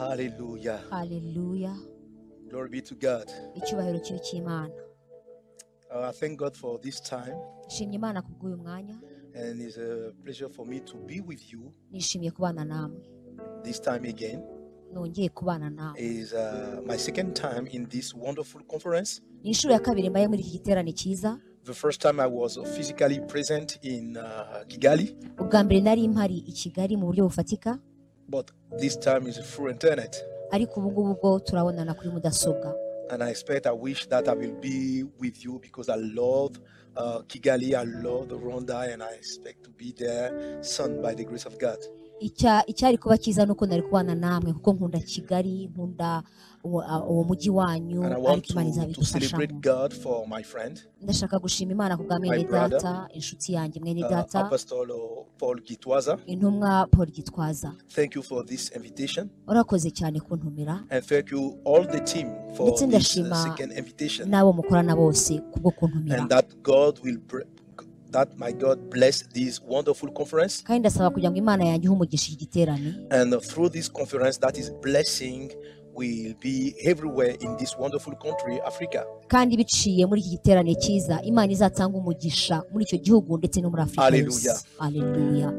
Hallelujah. Hallelujah. Glory be to God. Icyubahiro kibi cy'Imana. I thank God for this time, Nishimye Imana kubw'uyu mwanya. and it's a pleasure for me to be with you Nishimiye kubana namwe. this time again. Nongeye kubana namwe. It's my second time in this wonderful conference. Ni inshuro ya kabiri mbaye muri iki giterane cyiza. The first time I was physically present in Kigali, Ubwa mbere nari mpari i Kigali mu buryo bufatika, but this time is through internet. ariko ubu ngubu bwo turabonana kuri mudasobwa. And I wish that I will be with you because I love Kigali, I love Rwanda, and I expect to be there soon by the grace of God. Icyari kuba cyiza nuko nari kubana namwe kuko nkunda Kigali, nkunda uwo mujyi wanyu, And I want ariko Imana to izabidufashamo. celebrate God for my friend, Ndashaka gushima Imana kubwa mwene brother, data, inshuti yanjye mwene data, Apostle Paul Gitwaza. intumwa Paul Gitwaza. Thank you for this invitation, Urakoze cyane kuntumira, and thank you all the team for ndetse this ndashima second invitation, n'abo mukorana bose kubwo kuntumira. and that my God bless this wonderful conference, Kandi ndasaba kugira ngo Imana yanjye ihe umugisha igiterane, and through this conference, that is blessing will be everywhere in this wonderful country, Africa. kandi biciye muri iki giterane cyiza Imana izatanga umugisha muri icyo gihugu ndetse no muri Afurika Hallelujah. yose. Haleluya.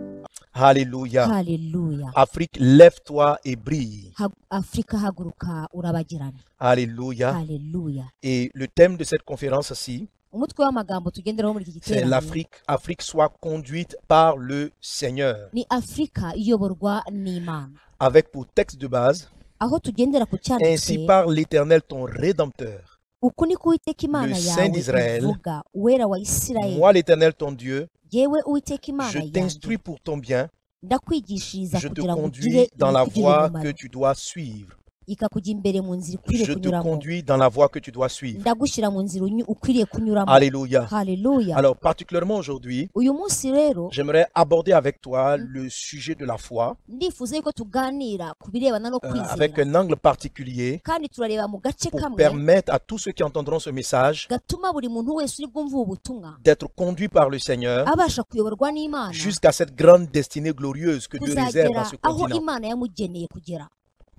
Hallelujah. Haleluya. Afrique, lève-toi et brille. Afrika haguruka urabagirane. Alléluia. Haleluya. Et le thème de cette conférence-ci, Umutwe w'amagambo tugenderaho muri iki c'est giterane Afrique soit conduite par le Seigneur. ni Afrika iyoborwa n'Imana. Avec pour texte de base, Aho tugendera ku ainsi cyanditse, par l'Éternel ton Rédempteur, uku ni ko Uwiteka Imana le Saint yawe d'Israël, ivuga, uwera wa Isirayeli. moi l'Éternel ton Dieu, Yewe Uwiteka Imana je yanjye, t'instruis pour ton bien, ndakwigishiriza je te kugira ngo ugire conduis dans la ibikugirira voie umumaro. que tu dois suivre. Ikakujya imbere mu nzira ikwiriye Je te kunyuramo. conduis dans la voie que tu dois suivre. Ndagushyira mu nzira ukwiriye kunyuramo. Alléluia. Haleluya. Alors, particulièrement aujourd'hui, Uyu munsi rero j'aimerais aborder avec toi le sujet de la foi ndifuza yuko tuganira ku birebana no avec kwizera, un angle particulier kandi turareba mu gace pour kamwe permettre à tous ceux qui entendront ce message gatuma buri muntu wese uri bwumva ubu butumwa d'être conduits par le Seigneur abasha kuyoborwa n'Imana jusqu'à cette grande destinée glorieuse que Dieu réserve à kuzagera ce aho continent. Imana yamugeneye kugera.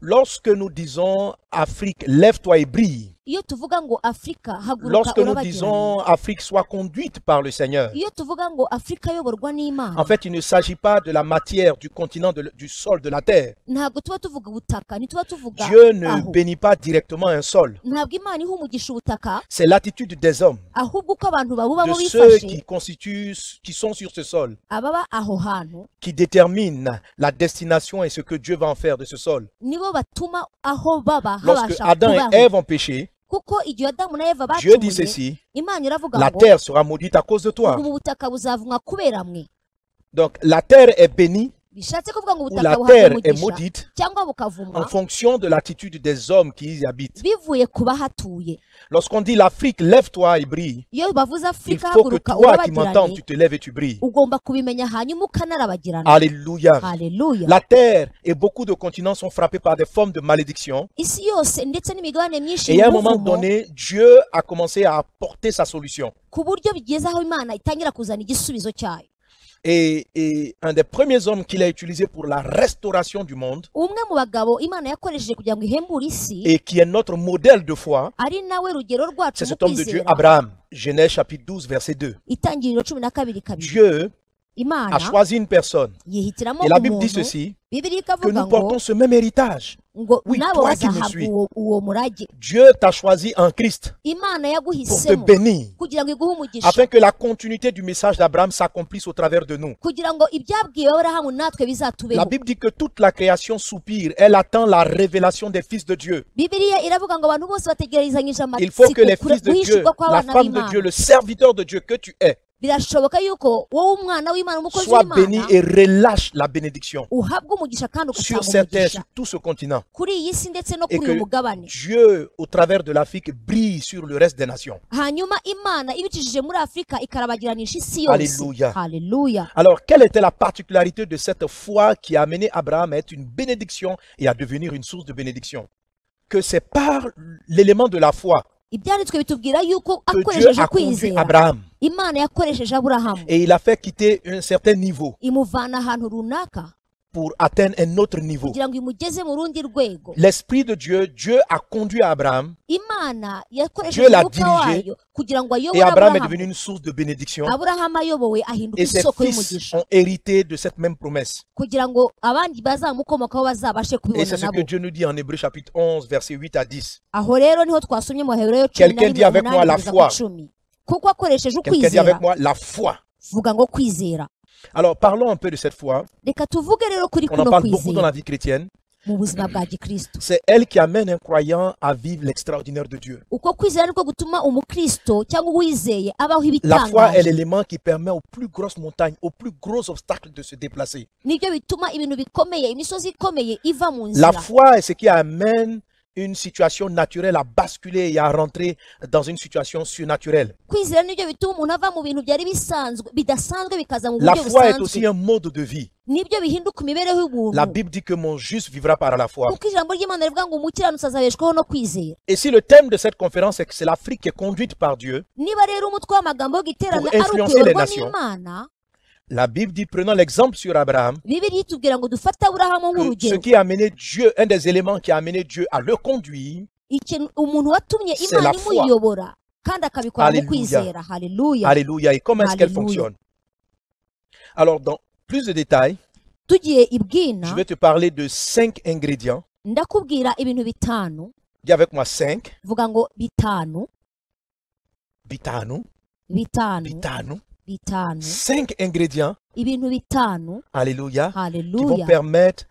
Lorsque nous disons Afrique, lève-toi et brille, Iyo tuvuga ngo Afrika haguruka lorsque nous urabagirane, disons Afrique soit conduite par le Seigneur, iyo tuvuga ngo Afrika ayoborwa n'Imana, en fait, il ne s'agit pas de la matière, du continent, du sol, de la terre. ntabwo tuba tuvuga ubutaka, ntituba tuvuga Dieu ne aho. bénit pas directement un sol. Ntabwo Imana iha umugisha ubutaka, C'est l'attitude des hommes, ahubwo uko abantu babubamo de ceux bifashe, qui sont sur ce sol, ababa aho hantu qui déterminent la destination et ce que Dieu va en faire de ce sol. nibo batuma aho baba Lorsque habasha Adam et kubaho. Ève ont péché, Kuko igihe Adamu na Eva Dieu dit bacumuye, ceci, Imana iravuga la ngo terre sera maudite à cause de toi. ubu butaka buzavumwa kubera mwe. Donc la terre est bénie Bishatse kuvuga ngo ou ubutaka la buhabwa terre est umugisha maudite cyangwa en bukavumwa fonction de l'attitude des hommes qui y habitent. bivuye ku bahatuye. Lorsqu'on dit l'Afrique, lève-toi et brille, Iyo bavuze il Afrika faut que haguruka toi qui m'entends, urabagirane, tu te lèves et tu brilles. ugomba kubimenya hanyuma ukanarabagirana. Alléluia. Haleluya. La terre et beaucoup de continents sont frappés par des formes de malédiction. Isi yose ndetse n'imigabane myinshi Et à un moment y'umuvumo, donné, Dieu a commencé à apporter sa solution. ku buryo bigeze aho Imana itangira kuzana igisubizo cyayo. Et un des premiers hommes qu'il a utilisé pour la restauration du monde, Umwe mu bagabo Imana yakoresheje kugira ngo ihembure isi, et qui est notre modèle de foi, ari nawe rugero rwacu c'est mu cet homme de Dieu, kwizera. Abraham. Genèse chapitre 12, verset 2. Itangiriro 12 kabiri. Dieu Imana a choisi une personne. yihitiramo Et la Bible dit umuntu, ceci, Bibiliya que ikavuga nous ngo portons ce même héritage. oui, nabo toi qui me bazahabwa suis. uwo murage. Dieu t'a choisi en Christ Imana pour te yaguhisemo bénir, kugira ngo iguhe umugisha, afin que la continuité du message d'Abraham s'accomplisse au travers de nous. kugira ngo ibyabwiwe Aburahamu natwe La bizatubeho. Bible dit que toute la création soupire, elle attend la révélation des fils de Dieu. Bibiliya iravuga ngo abantu bose bategerezanyije Il faut que les amatsiko fils de Dieu, guhishurwa la kw'abana femme de b'Imana. Dieu, le serviteur de Dieu que tu es, Birashoboka yuko wowe umwana w'Imana, umukozi sois béni w'Imana, et relâche la bénédiction uhabwa umugisha kandi sur ugatanga cette terre, umugisha sur tout ce continent. kuri iyi si ndetse no Et kuri uyu que mugabane. Dieu, au travers de l'Afrique, brille sur le reste des nations. Hanyuma Imana ibicishije muri Afurika ikarabagiranisha isi yose. Alléluia. Haleluya. Alors, quelle était la particularité de cette foi qui a amené Abraham à être une bénédiction et à devenir une source de bénédiction? Que c'est par l'élément de la foi Ibyanditswe bitubwira yuko que Dieu akoresheje a conduit kwizera Abraham Imana yakoresheje Aburahamu et il a fait quitter un certain niveau imuvana ahantu runaka pour atteindre un autre niveau. kugira ngo imugeze mu rundi rwego. L'Esprit de Dieu, Dieu a conduit Abraham Imana Dieu yakoresheje l'a umwuka dirigé, wayo kugira ngo et ayobore Abraham est devenu Aburahamu. une source de bénédiction. Aburahamu ayobowe ahinduka Et ses isoko fils y'umugisha ont hérité de cette même promesse. kugira ngo abandi bazamukomokaho bazabashe Et kubibona c'est ce nabo. que Dieu nous dit en Hébreux chapitre 11, versets 8 à 10. Aho rero niho twasomye mu Baheburayo Quelqu'un dit avec moi la foi. 10 kuko akoresheje Quelqu'un dit ukwizera. avec moi la foi. Vuga ngo kwizera. Alors parlons un peu de cette foi. Reka tuvuge rero kuri On en kuno parle beaucoup dans kwizera la vie chrétienne. mu buzima bwa gikristo. C'est elle qui amène un croyant à vivre l'extraordinaire de Dieu. Uko kwizera niko gutuma umukristo cyangwa uwizeye abaho La foi est ibitangaje. l'élément qui permet aux plus grosses montagnes, aux plus gros obstacles de se déplacer. Nibyo bituma ibintu bikomeye, imisozi ikomeye iva mu La nzira. foi est ce qui amène une situation naturelle à basculer et à rentrer dans une situation surnaturelle. Kwizera nibyo bituma umuntu ava mu bintu byari bidasanzwe bikaza mu La buryo foi est aussi busanzwe. un mode de vie. Nibyo bihinduka imibereho y'ubuntu. La Bible dit que mon juste vivra par la foi. kuko ijambo ry'Imana rivuga ngo umukiranutsi azabeshwaho no kwizera. Et si le thème de cette conférence est que c'est l'Afrique qui est conduite par Dieu, Niba rero umutwe w'amagambo w'igiterane Pour ari influencer les ukuyoborwa nations. n'Imana, la Bible dit, prenons l'exemple sur Abraham, Bibiliya itubwira ngo dufate Aburahamu que ce nk'urugero. qui a amené Dieu, un des éléments qui a amené Dieu à le conduire, Umuntu watumye C'est Imana la foi. imuyobora kandi akabikora mu Alléluia. kwizera. Haleluya. alléluia, et comment est-ce qu'elle Alléluia. fonctionne? Alors, dans plus de détails, Tugiye ibwina je vais te parler de 5 ingrédients. ndakubwira ibintu bitanu. Dis avec moi 5. Vuga ngo bitanu, Bitanu, bitanu, bitanu. bitanu. 5 ingrédients, Ibintu bitanu. alléluia, qui vont Haleluya. permettre,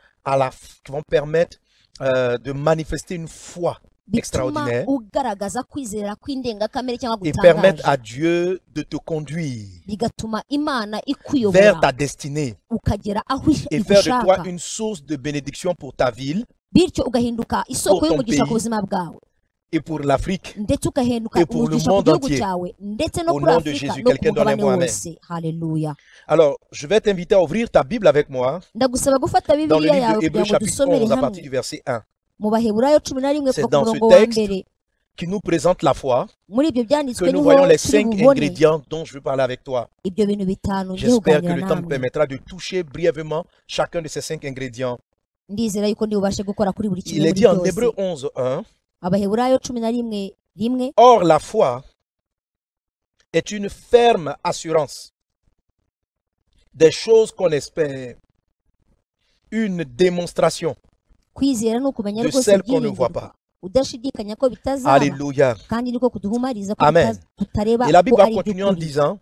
de manifester une foi Bituma extraordinaire ugaragaza kwizera kw'indengakamere cyangwa et permettre gutangaje. à Dieu de te conduire Bigatuma Imana vers ikuyobora ta destinée ukagera aho et faire de toi igushaka. une source de bénédiction pour ta ville Bityo ugahinduka isoko Pour ton y'umugisha ku pays. buzima bwawe. et pour l'Afrique. Ndetse ugahinduka Et pour le umugisha ku monde gihugu entier. cyawe ndetse no Au kuri nom de Afurika Jésus, no ku quelqu'un donne un mugabane mot, amen. wose. Haleluya. Alors, je vais t'inviter à ouvrir ta Bible avec moi Ndagusaba gufata dans le Bibiliya livre yawe de Hébreux kugira ngo chapitre dusomere 11 à hamwe partir du verset 1 mu Baheburayo 11 C'est kuva ku dans ce murongo wa texte mbere. qui nous présente la foi Muri ibyo byanditswe que nous niho voyons les turi 5 bubone ingrédients dont je veux parler avec toi. ibyo bintu bitanu ngiye J'espère que kuganira le temps me namwe. permettra de toucher brièvement chacun de ces 5 ingrédients. Ndizera yuko ndi bubashe gukora kuri buri Il kimwe est muri dit en byose. Hébreux 11, 1, Abaheburayo 11:1. or la foi est une ferme assurance des choses qu'on espère, une démonstration Kwizera ni ukumenya de rwose celles qu'on ne voit ibyiringirwa pas. udashidikanya ko bitazaba Alléluia. kandi niko kuduhumariza ko Amen. tutareba Et la ko Bible va ari continuer en iby'ukuri. disant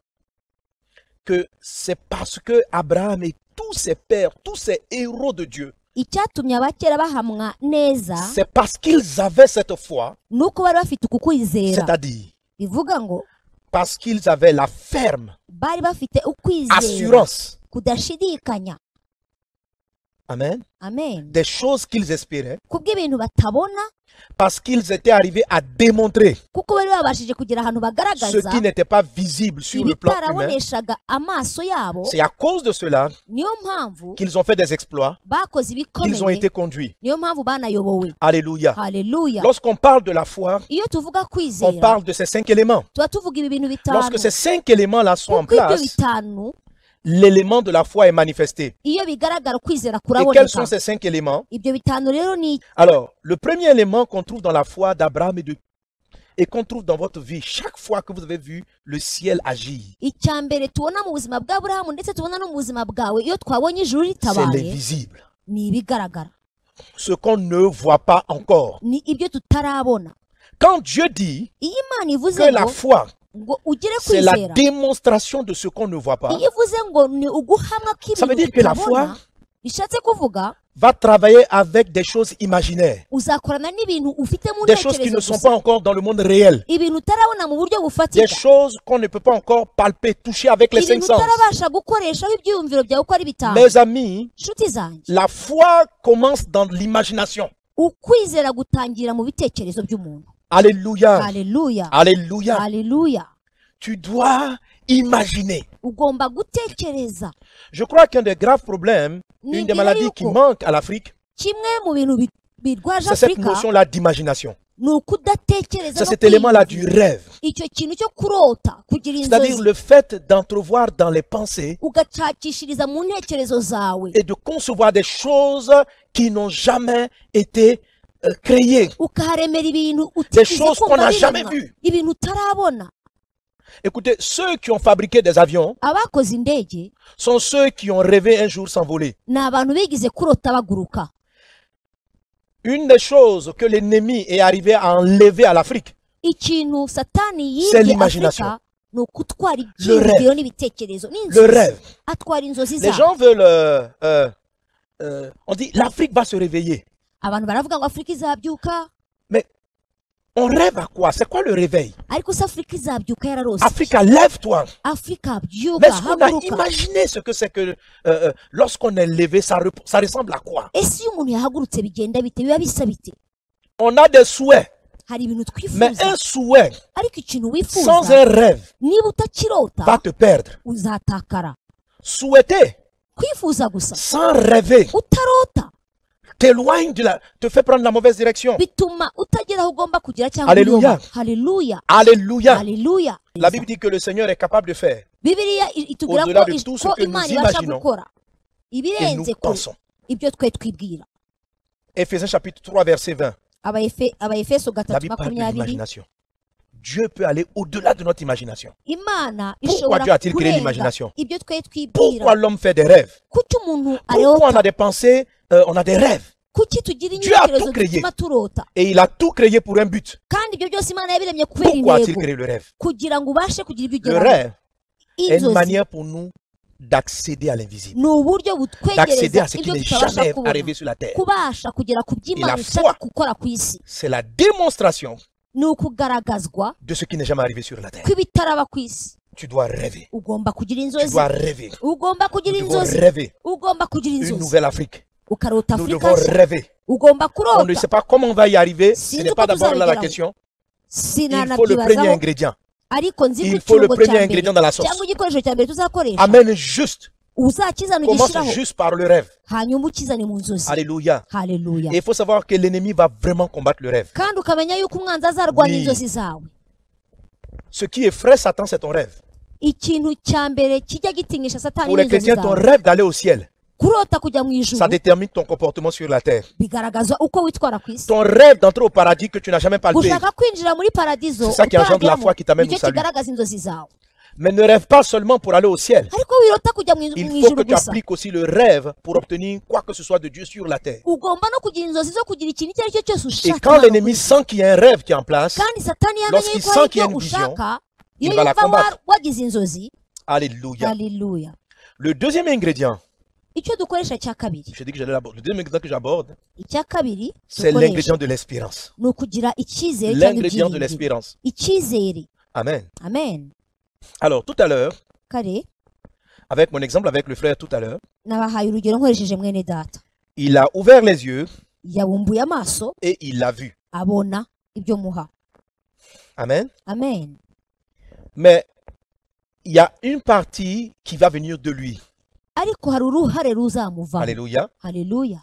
que c'est parce que Abraham et tous ses pères, tous ces héros de Dieu, Icyatumye abakera bahamwa neza c'est parce qu'ils avaient cette foi, ni uko bari bafite uku kwizera. c'est-à-dire Bivuga ngo parce qu'ils avaient la ferme bari bafite ukwizera assurance, kudashidikanya. amen, Amen. des choses qu'ils espéraient, Kubw'ibintu batabona parce qu'ils étaient arrivés à démontrer kuko bari babashije kugira ahantu ce bagaragaza qui n'était pas visible sur le plan humain. ibitaraboneshaga amaso yabo. C'est à cause de cela Niyo mpamvu qu'ils ont fait des exploits, bakoze qu'ils ont ibikomeye. été conduits. Niyo mpamvu banayobowe. Alléluia. Haleluya. Lorsqu'on parle de la foi, Iyo tuvuga on kwizera parle de ces 5 éléments. tuba tuvuga ibi bintu bitanu. Lorsque ces 5 éléments-là sont en Kuko ibyo place, bitanu l'élément de la foi est manifesté. iyo bigaragara kwizera Et quels sont kuraboneka. ces 5 éléments? Ibyo bitanu rero ni Alors, le premier élément qu'on trouve dans la foi d'Abraham et qu'on trouve dans votre vie, chaque fois que vous avez vu le ciel agir, icya mbere tubona mu buzima bwa Aburahamu ndetse tubona no mu buzima bwawe iyo twabonye ijuru c'est ritabaye l'invisible. ni ibigaragara, Ce qu'on ne voit pas encore. ni ibyo tutarabona. Quand Dieu dit Iyo Imana ivuze que la ngo foi, ngo ugire c'est la kwizera, démonstration de ce qu'on ne voit pas, iyo ivuze ngo ni uguhamwa Ça veut k'ibintu dire que la tutabona, foi bishatse kuvuga va travailler avec des choses imaginaires, uzakorana n'ibintu ufite mu des choses qui ne ntekerezo sont pas gusa, encore dans le monde réel, ibintu utarabona mu buryo des bufatika, choses qu'on ne peut pas encore palper, toucher avec les 5 ibintu sens. utarabasha gukoreshaho ibyiyumviro byawe uko ari bitanu. Mes amis, Nshuti zanjye, la foi commence dans l'imagination. ukwizera gutangira mu bitekerezo by'umuntu. Alléluia. Haleluya. Alléluia. Haleluya. Tu dois imaginer. Ugomba gutekereza. Je crois qu'un des graves problèmes, une des Nibwira maladies qui yuko manque à l'Afrique, kimwe mu bintu birwaje c'est cette Afurika notion-là d'imagination. ni ukudatekereza C'est no cet élément-là du kwiyumvira. rêve. Icyo kintu cyo kurota kugira C'est-à-dire inzozi le fait d'entrevoir dans les pensées ugacakishiriza mu ntekerezo zawe et de concevoir des choses qui n'ont jamais été créées. ukaharemera ibintu Des utigeze choses qu'on kumva n'a jamais biremwa vues. ibintu utarabona. Écoutez, ceux qui ont fabriqué des avions abakoze indege sont ceux qui ont rêvé un jour s'envoler. ni abantu bigize kurota baguruka. Une des choses que l'ennemi est arrivé à enlever à l'Afrique, Ikintu satani C'est yibye l'imagination. Afurika ni ukutwara Le ibyiyumviro rêve. n'ibitekerezo le n'inzozi. rêve. Atwara inzozi Les zabo. gens veulent... on dit l'Afrique va se réveiller. Abantu baravuga ngo Afurika izabyuka, On rêve à quoi? C'est quoi le réveil? ariko se Afurika izabyuka yararose. Africa, lève-toi. Afurika Mais byuka est-ce qu'on a haguruka. imaginé ce que c'est que lorsqu'on est levé, ça ressemble à quoi? Ese iyo umuntu yahagurutse bigenda bite, biba bisa bite? On a des souhaits, Hari ibintu mais twifuza un souhait ariko ikintu sans wifuza un rêve niba utakirota va te perdre. uzatakara. Souhaiter Kwifuza gusa sans rêver utarota t'éloigne te fait prendre la mauvaise direction. bituma utagera aho ugomba kugera cyangwa Alléluia. uyoba. Haleluya. Alléluia. Haleluya. La Bible dit que le Seigneur est capable de faire Bibiliya itubwira au-delà ko de tout ce ko que Imana nous ibasha imaginons gukora et nous ibirenze kure pensons. ibyo twe twibwira. Éphésiens chapitre 3 verset 20. Abaefeso La 3 Bible parle de 20. l'imagination. Dieu peut aller au-delà de notre imagination. Imana Pourquoi ishobora Dieu a-t-il créé kurenga l'imagination? ibyo twe Pourquoi twibwira. l'homme fait des rêves? Kuki umuntu Pourquoi on a arota? des pensées, on a des rêves? Kuki tugira Dieu a intekerezo tout créé. zituma turota? Et il a tout créé pour un but. Kandi ibyo byose Imana yabiremye kubera Pourquoi a-t-il intego créé le rêve? kugira ngo ubashe kugira ibyo Le ugeraho. rêve est une Inzozi manière pour nous d'accéder à l'invisible, ni uburyo d'accéder butwegereza à ce qui ibyo n'est tutabasha jamais kubona, arrivé sur la terre. kubasha kugera ku Et by'Imana la ishaka foi. gukora ku isi. C'est la démonstration Ni ukugaragazwa de ce qui n'est jamais arrivé sur la terre. kw'ibitaraba ku isi. Tu dois rêver. Ugomba kugira Tu inzozi, dois rêver. ugomba Nous kugira devons inzozi, rêver ugomba kugira une inzozi. nouvelle Afrique. Ukarota Nous Afurika devons nshya, rêver. ugomba On ne kurota. sait pas comment on va y arriver. Ce Sinzi n'est uko pas d'abord là la tuzabigeraho. question. Il faut le Sinanabyibazaho, premier ingrédient. ariko nzi ko Il faut le ikirungo premier cya mbere ingrédient dans la sauce. cyangwa igikoresho cya mbere tuzakoresha Amène juste. uzakizana Commence ugishyiraho juste par le rêve. hanyuma ukizane mu nzozi. Alléluia. Haleluya. Et il faut savoir que l'ennemi va vraiment combattre le rêve. Kandi ukamenya yuko umwanzi azarwanya Oui. inzozi zawe. Ce qui effraie Satan, c'est ton rêve. Ikintu cya mbere kijya gitinyisha Satani Pour les n'inzozi chrétiens, ton zawe. rêve d'aller au ciel, Kurota kujya mu ijuru ça détermine ton comportement sur la terre. bigaragaza uko witwara ku isi. Ton rêve d'entrer au paradis que tu n'as jamais palpé. Gushaka kwinjira muri paradizo C'est ça qui engendre la utarageramo, foi qui t'amène nicyo au salut. kigaragaza inzozi zawe. Mais ne rêve pas seulement pour aller au ciel. Ariko wirota kujya mu Il faut ijuru que tu gusa. appliques aussi le rêve pour obtenir quoi que ce soit de Dieu sur la terre. Ugomba no kugira inzozi zo kugira ikintu icyo ari cyo cyose Et ushaka. quand l'ennemi sent qu'il y a un rêve qui est en place, Kandi Satani yamenye lorsqu'il yuko sent hari qu'il y a ibyo une vision, ushaka, il iyo va la yumva combattre. wagize inzozi. alléluia. Haleluya. Le deuxième ingrédient, Icyo dukoresha cya kabiri. je dis que j'allais l'aborder. Le deuxième ingrédient que j'aborde, Icya kabiri c'est dukoresha l'ingrédient de l'espérance. ni ukugira icyizere cyangwa L'ingrédient de ibyiringiro. l'espérance. Icyizere. Amen. Amen. Alors, tout à l'heure, Kare avec mon exemple avec le frère tout à l'heure, nabahaye urugero nkoresheje mwene data. il a ouvert les yeux Yabumbuye amaso et il l'a vu. abona ibyo muha. Amen. Amen. Mais il y a une partie qui va venir de lui. Ariko hari uruhare ruzamuvamo. Alléluia. Haleluya.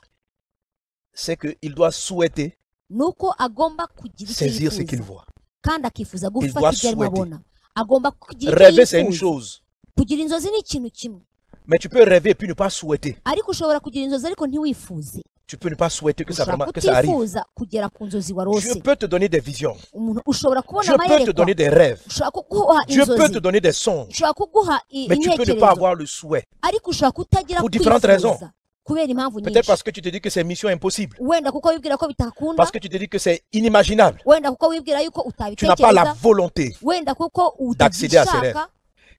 C'est qu'il doit souhaiter Nuko agomba kugira icyo saisir ce qu'il yifuza voit. kandi akifuza doit gufata ibyo arimo souhaiter. abona. Agomba kugira icyo Rêver, c'est une yifuza. chose. Kugira inzozi ni ikintu kimwe. Mais tu peux rêver et puis ne pas souhaiter. Ariko ushobora kugira inzozi ariko ntiwifuze. Tu peux ne pas souhaiter que ça, Ushobora vraiment, que ça arrive. kutifuza kugera ku nzozi warose. Dieu peut te donner des visions. Umuntu ushobora kubona Dieu peut te amayerekwa. donner des rêves. Ushobora kuguha Dieu peut te inzozi. donner des songes. Ushobora kuguha Mais tu peux ne pas intekerezo. avoir le souhait. Ariko ushobora kutagira Pour différentes raisons. kwifuza kubera impamvu Peut-être nyinshi. parce que tu te dis que c'est mission impossible. Wenda kuko wibwira ko bitakunda. Parce que tu te dis que c'est inimaginable. Wenda kuko wibwira yuko Tu n'as pas la utabitekereza. volonté. Wenda kuko d'accéder à ces rêves. utabishaka.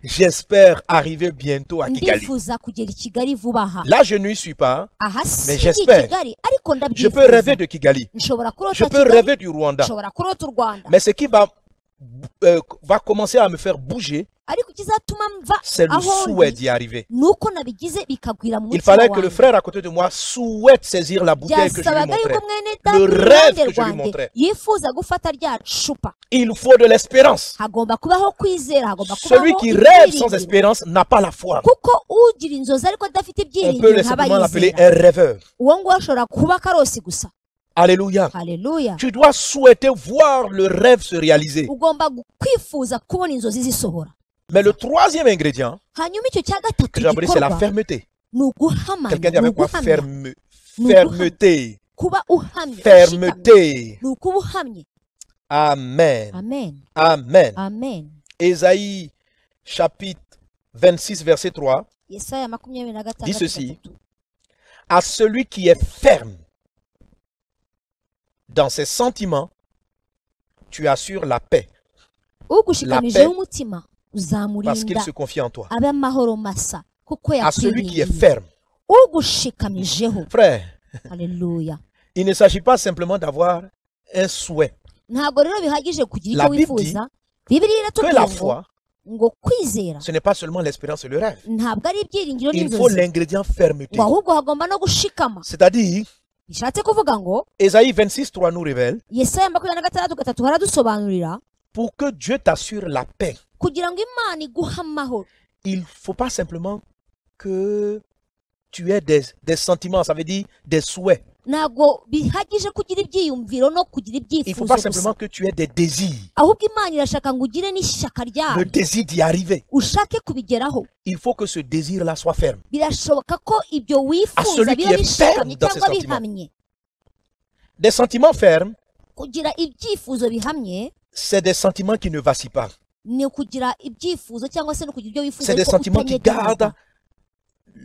J'espère arriver bientôt à Kigali. Ndifuza kugera i Kigali vuba aha. Là, je n'y suis pas. Aha Mais si j'espère. Kigali ariko Je peux rêver ndabyifuza. de Kigali. Nshobora Je kurota peux Kigali. rêver du Rwanda. Nshobora kurota u Rwanda. Mais ce qui va commencer à me faire bouger, Ariko ikizatuma mva c'est le aho souhait ndi d'y arriver. nuko nabigize bikagwira mu Il mutima fallait que le wanjye. frère à côté de moi souhaite saisir la bouteille que je lui byasabaga yuko montrais. mwene Le data rêve iruhande que je lui rwanjye montrais. yifuza gufata rya cupa. Il faut de l'espérance. Hagomba kubaho kwizera, hagomba Celui kubaho qui rêve sans ibyiringiro. espérance n'a pas la foi. Kuko ugira inzozi ariko adafite On peut ibyiringiro ntaba simplement l'appeler yizera. un rêveur. Uwo nguwo ashobora kuba karosi gusa. Alléluia. haleluya Tu dois souhaiter voir le rêve se réaliser. ugomba kwifuza kubona inzozi zisohora. Mais le troisième ingrédient Hanyuma icyo cya gatatu que j'ai appris, c'est la gikorwa fermeté. ni uguhamanya, Quelqu'un dit avec moi ni fermeté. kuba uhamye, ushikamye. Fermeté. Ni ukuba uhamye. Amen. Amen, Amen. amen. Ésaïe chapitre 26 verset 3 Yesaya 26 dit ceci: à celui qui est ferme dans ses sentiments, tu assures la paix ugushikamijeho umutima parce uzamurinda qu'il se confie en toi. abe amahoro masa kuko À celui qui est yakwiringiye. ferme. Ugushikamijeho. Frère, Haleluya. il ne s'agit pas simplement d'avoir un souhait. Ntabwo rero bihagije kugira La icyo Bible wifuza. Bibiliya Que iratubwira la ngo foi, ngo kwizera ce n'est pas seulement l'espérance et le rêve. ntabwo ari ibyiringiro Il faut n'inzozi, l'ingrédient fermeté. ngo ahubwo hagomba no gushikama. C'est-à-dire, Bishatse kuvuga ngo Ésaïe 26 3 nous révèle, Yesaya 26:3 haradusobanurira pour que Dieu t'assure la paix, kugira ngo Imana iguhe amahoro. il ne faut pas simplement que tu aies des sentiments, ça veut dire des souhaits. Ntabwo bihagije kugira ibyiyumviro no kugira Il ne faut ibyifuzo pas gusa, simplement que tu aies des désirs, ahubwo Imana irashaka ngo ugire n'ishyaka le ryayo, désir d'y arriver. ushake kubigeraho. Il faut que ce désir-là soit ferme. Birashoboka ko ibyo wifuza celui qui biba est bishikamye ferme dans ses cyangwa sentiments. bihamye. Des sentiments fermes, Kugira ibyifuzo bihamye c'est des sentiments qui ne vacillent pas. ni ukugira ibyifuzo cyangwa se no kugira ibyo wifuza C'est des ariko sentiments qui utanyeganyega. gardent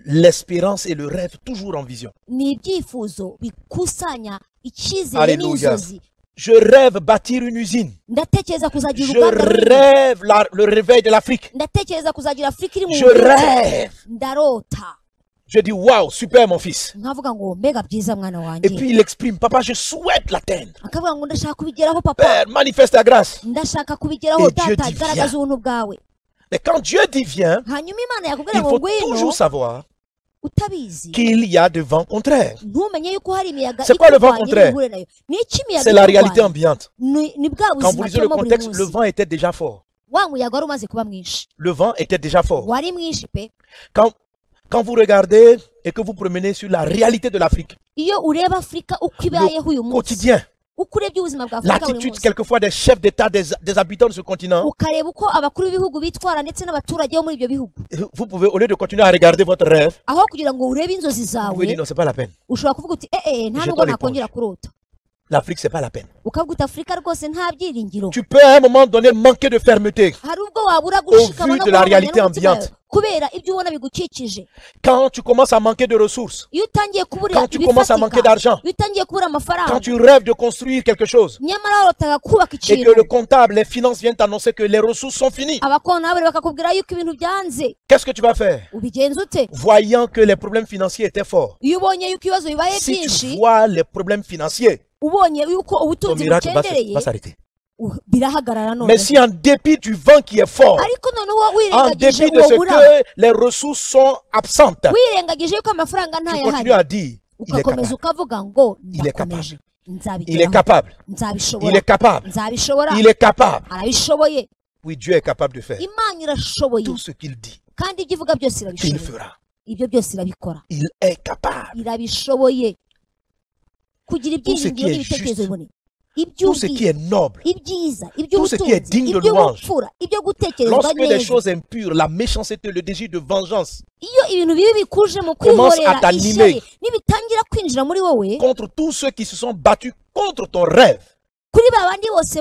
l'espérance et le rêve toujours en vision. Ni ibyifuzo bikusanya icyizere Alléluia. n'inzozi. Je rêve bâtir une usine. Ndatekereza kuzagira Je uruganda runini. rêve le réveil de l'Afrique. Ndatekereza kuzagira Afurika iri mu Je buvuzi. rêve. Ndarota. Je dis, waouh, super mon fils. Nkavuga ngo mbega byiza mwana Et wanjye. puis il exprime, papa, je souhaite l'atteindre. Akavuga ngo ndashaka kubigeraho papa. Père, manifeste ta grâce. Ndashaka kubigeraho Et Dieu data, dit, garagaza viens. ubuntu bwawe. Mais quand Dieu dit viens, Hanyuma Imana yakubwira il ngo faut ngwino toujours savoir utabizi. qu'il y a de vent contraire. Ntumenye yuko hari imiyaga C'est quoi le vent ikurwanya contraire? n'ihure nayo. Ni iki imiyaga C'est la réalité ikurwanya? ambiante. Ni bwa Quand vous buzima lisez le tubamo buri contexte, le munsi. vent était déjà fort. Wa muyaga wari umaze kuba mwinshi. Le vent était déjà fort. Wari mwinshi pe. Quand vous regardez et que vous promenez sur la réalité de l'Afrique, Iyo ureba Afurika uko ibayeho uyu munsi, quotidien, uko urebye ubuzima bwa Afurika buri l'attitude munsi, quelquefois des chefs d'État, des habitants de ce continent, ukareba uko abakuru b'ibihugu bitwara ndetse n'abaturage bo muri ibyo bihugu, vous pouvez, au lieu de continuer à regarder votre rêve, aho kugira ngo urebe inzozi vous zawe, pouvez dire non, c'est pas la peine. ushobora kuvuga uti nta Jetons nubwo l'éponge. nakongera kurota. L'Afrique, c'est pas la peine. Ukavuga uti Afurika rwose nta byiringiro. Tu peux à un moment donné manquer de fermeté. Hari ubwo wabura gushikama vu no de la guhamanya réalité n'umutima ambiante. wawe, kubera ibyo ubona bigukikije. Quand tu commences à manquer de ressources, Iyo utangiye kubura quand tu commences à manquer ibifatika, d'argent, iyo utangiye kubura amafaranga, quand tu rêves de construire quelque chose, nyamara warotaga kubaka et que ikintu, le comptable, les finances viennent t'annoncer que les ressources sont finies, abakontabule bakakubwira yuko ibintu byanze, qu'est-ce que tu vas faire? ubigenza ute? Voyant que les problèmes financiers étaient forts. Iyo ubonye yuko ibibazo bibaye Si tu byinshi, vois les problèmes financiers, ubonye yuko ton ubutunzi miracle bukendereye, va s'arrêter. birahagarara none. Mais si en dépit du vent qui est fort, Ariko noneho en wirengagije dépit de uwo ce buraba, que les ressources sont absentes, wirengagije yuko amafaranga tu ntayahari, continues à dire, il est ugakomeza capable, ukavuga ngo Il est ndakomeje, il est nzabigeraho, capable, il nzabishobora, est capable, nzabishobora, il est capable. arabishoboye. Oui, Dieu est capable de faire Imana irashoboye tout ce qu'il dit kandi ibyo ivuga byose qu'il irabishoboye. fera. Ibyo byose irabikora, Il est capable. irabishoboye. Kugira Tout ce qui ibyiringiro est n'ibitekerezo juste, bibone, Tout ce qui est noble, ibyiza, tout ce qui est iby'ubutunzi, digne de iby'ubupfura, ibyo gutekerezwa lorsque les neza. choses impures, la méchanceté, le désir de vengeance Iyo ibintu bibi bikuje mu Commence kwihorera à t'animer. ishyari nibitangira kwinjira muri wowe, contre tous ceux qui se sont battus contre ton rêve, kuri ba bandi bose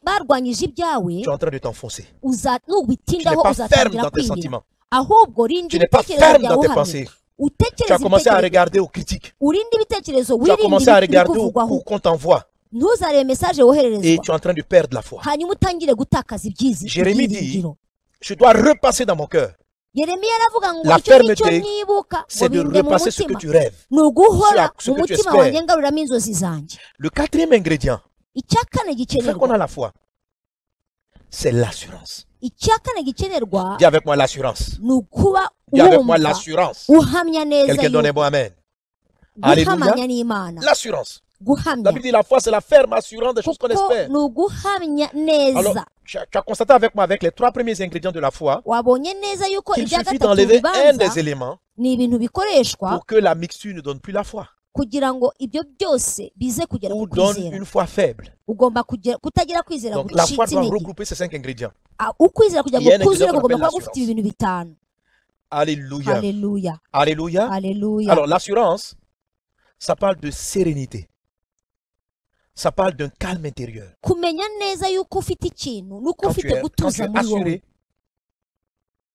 barwanyije ibyawe, tu es en train de t'enfoncer. Tu n'es nubitindaho pas ferme uzatangira dans tes kwinjira. sentiments. Ahubwo rinda Tu n'es pas ibitekerezo ferme byawe dans tes uhamye, pensées. Tu as utekereze commencé à ibitekerezo, regarder aux critiques. urinde ibitekerezo, Tu as wirinde commencé à ibiri regarder aux kuvugwaho, coups qu'on t'envoie. ntuzarebe mesaje Et wohererezwa, tu es en train de perdre la foi. hanyuma utangire gutakaza Jérémie dit, ibyiringiro. je dois repasser dans mon cœur. Yeremiya aravuga ngo La icyo nicyo fermeté, nibuka ngo C'est de binde mu repasser ce que mutima, tu rêves. ni uguhora ce mu que tu mutima espères. wanjye ngaruramo inzozi zanjye. Le quatrième ingrédient, Icya kane fait qu'on gikenerwa, a la foi, c'est l'assurance. icya kane gikenerwa Dis avec moi l'assurance. ni ukuba Dis avec moi wumva l'assurance. uhamya neza Quelqu'un donne un yuko bon amen. Alléluia. guhamanya n'Imana, L'assurance. La guhamya Bible dit la foi, c'est la ferme assurance des choses qu'on kuko espère. ni uguhamya Alors, neza. tu as constaté avec moi, avec les trois premiers ingrédients de la foi, Wabonye neza yuko qu'il ibya suffit gatatu d'enlever un bibanza des éléments ni ibintu bikoreshwa pour que la mixture ne donne plus la foi. kugira ngo ibyo byose bize kugera ou ku donne kwizera une foi faible. ugomba kutagira kwizera Donc la foi gucitse doit intege. regrouper ces 5 ingrédients. Ukwizera kugira Il y a ngo un kuzure ingrédient qu'on kugomba kuba appelle gufite ibintu bitanu. Alléluia. Haleluya, Alléluia. haleluya. Alors l'assurance, ça parle de sérénité. Ça parle d'un calme intérieur. Kumenya neza yuko ufite ikintu nuko Quand tu ufite es gutuza muri wowe, assuré,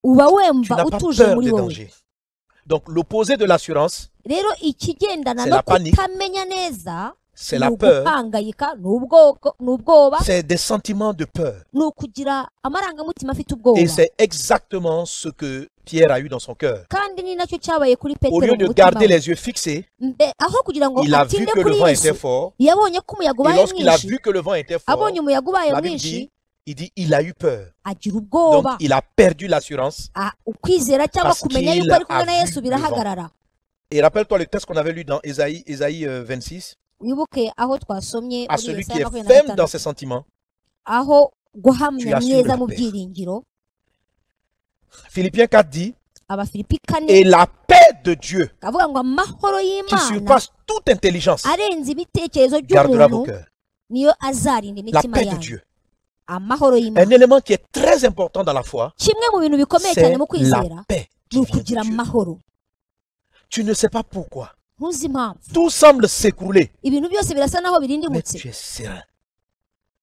uba tu wemva n'as pas utuje peur muri des wowe. dangers. Donc l'opposé de l'assurance, Rero ikigendana C'est no la panique. kutamenya neza c'est ni la peur, uguhangayika, ni ubwoba, c'est des sentiments de peur. ni ukugira amarangamutima afite ubwoba. Et c'est exactement ce que Pierre a eu dans son cœur. Kandi ni nacyo cyabaye kuri Au Petero lieu mu de mutima garder we. les yeux fixés, Aho kugira ngo il a vu atinde que le kuri vent Yesu, était fort. yabonye ko umuyaga Et ubaye lorsqu'il a mwinshi, vu que le vent était fort, abonye umuyaga ubaye la Bible mwinshi, dit, il dit, il a eu peur. agira Donc ubwoba. il a perdu l'assurance. Ukwizera cyangwa Parce kumenya qu'il yuko ari kumwe a na vu Yesu le vent. birahagarara. Et rappelle-toi le texte qu'on avait lu dans Ésaïe 26, Wibuke aho twasomye à muri celui qui Yesaya est ferme dans 26, ses sentiments. aho Tu guhamya assures neza la mu paix. byiringiro. Philippiens 4 dit, Abafilipi 4 et la paix de Dieu, avuga ngo amahoro qui y'Imana surpasse toute intelligence, arenze ibitekerezo gardera vos by'umuntu cœurs. niyo azarinda La imitima paix de yanyu. Dieu. Amahoro Un y'Imana, élément qui est très important dans la foi, kimwe mu bintu bikomeye c'est cyane mu la kwizera paix ni qui vient ukugira de Dieu. amahoro. Tu ne sais pas pourquoi. Ntuzi impamvu Tout semble s'écrouler, ibintu byose birasa naho mais birindimutse, tu es serein.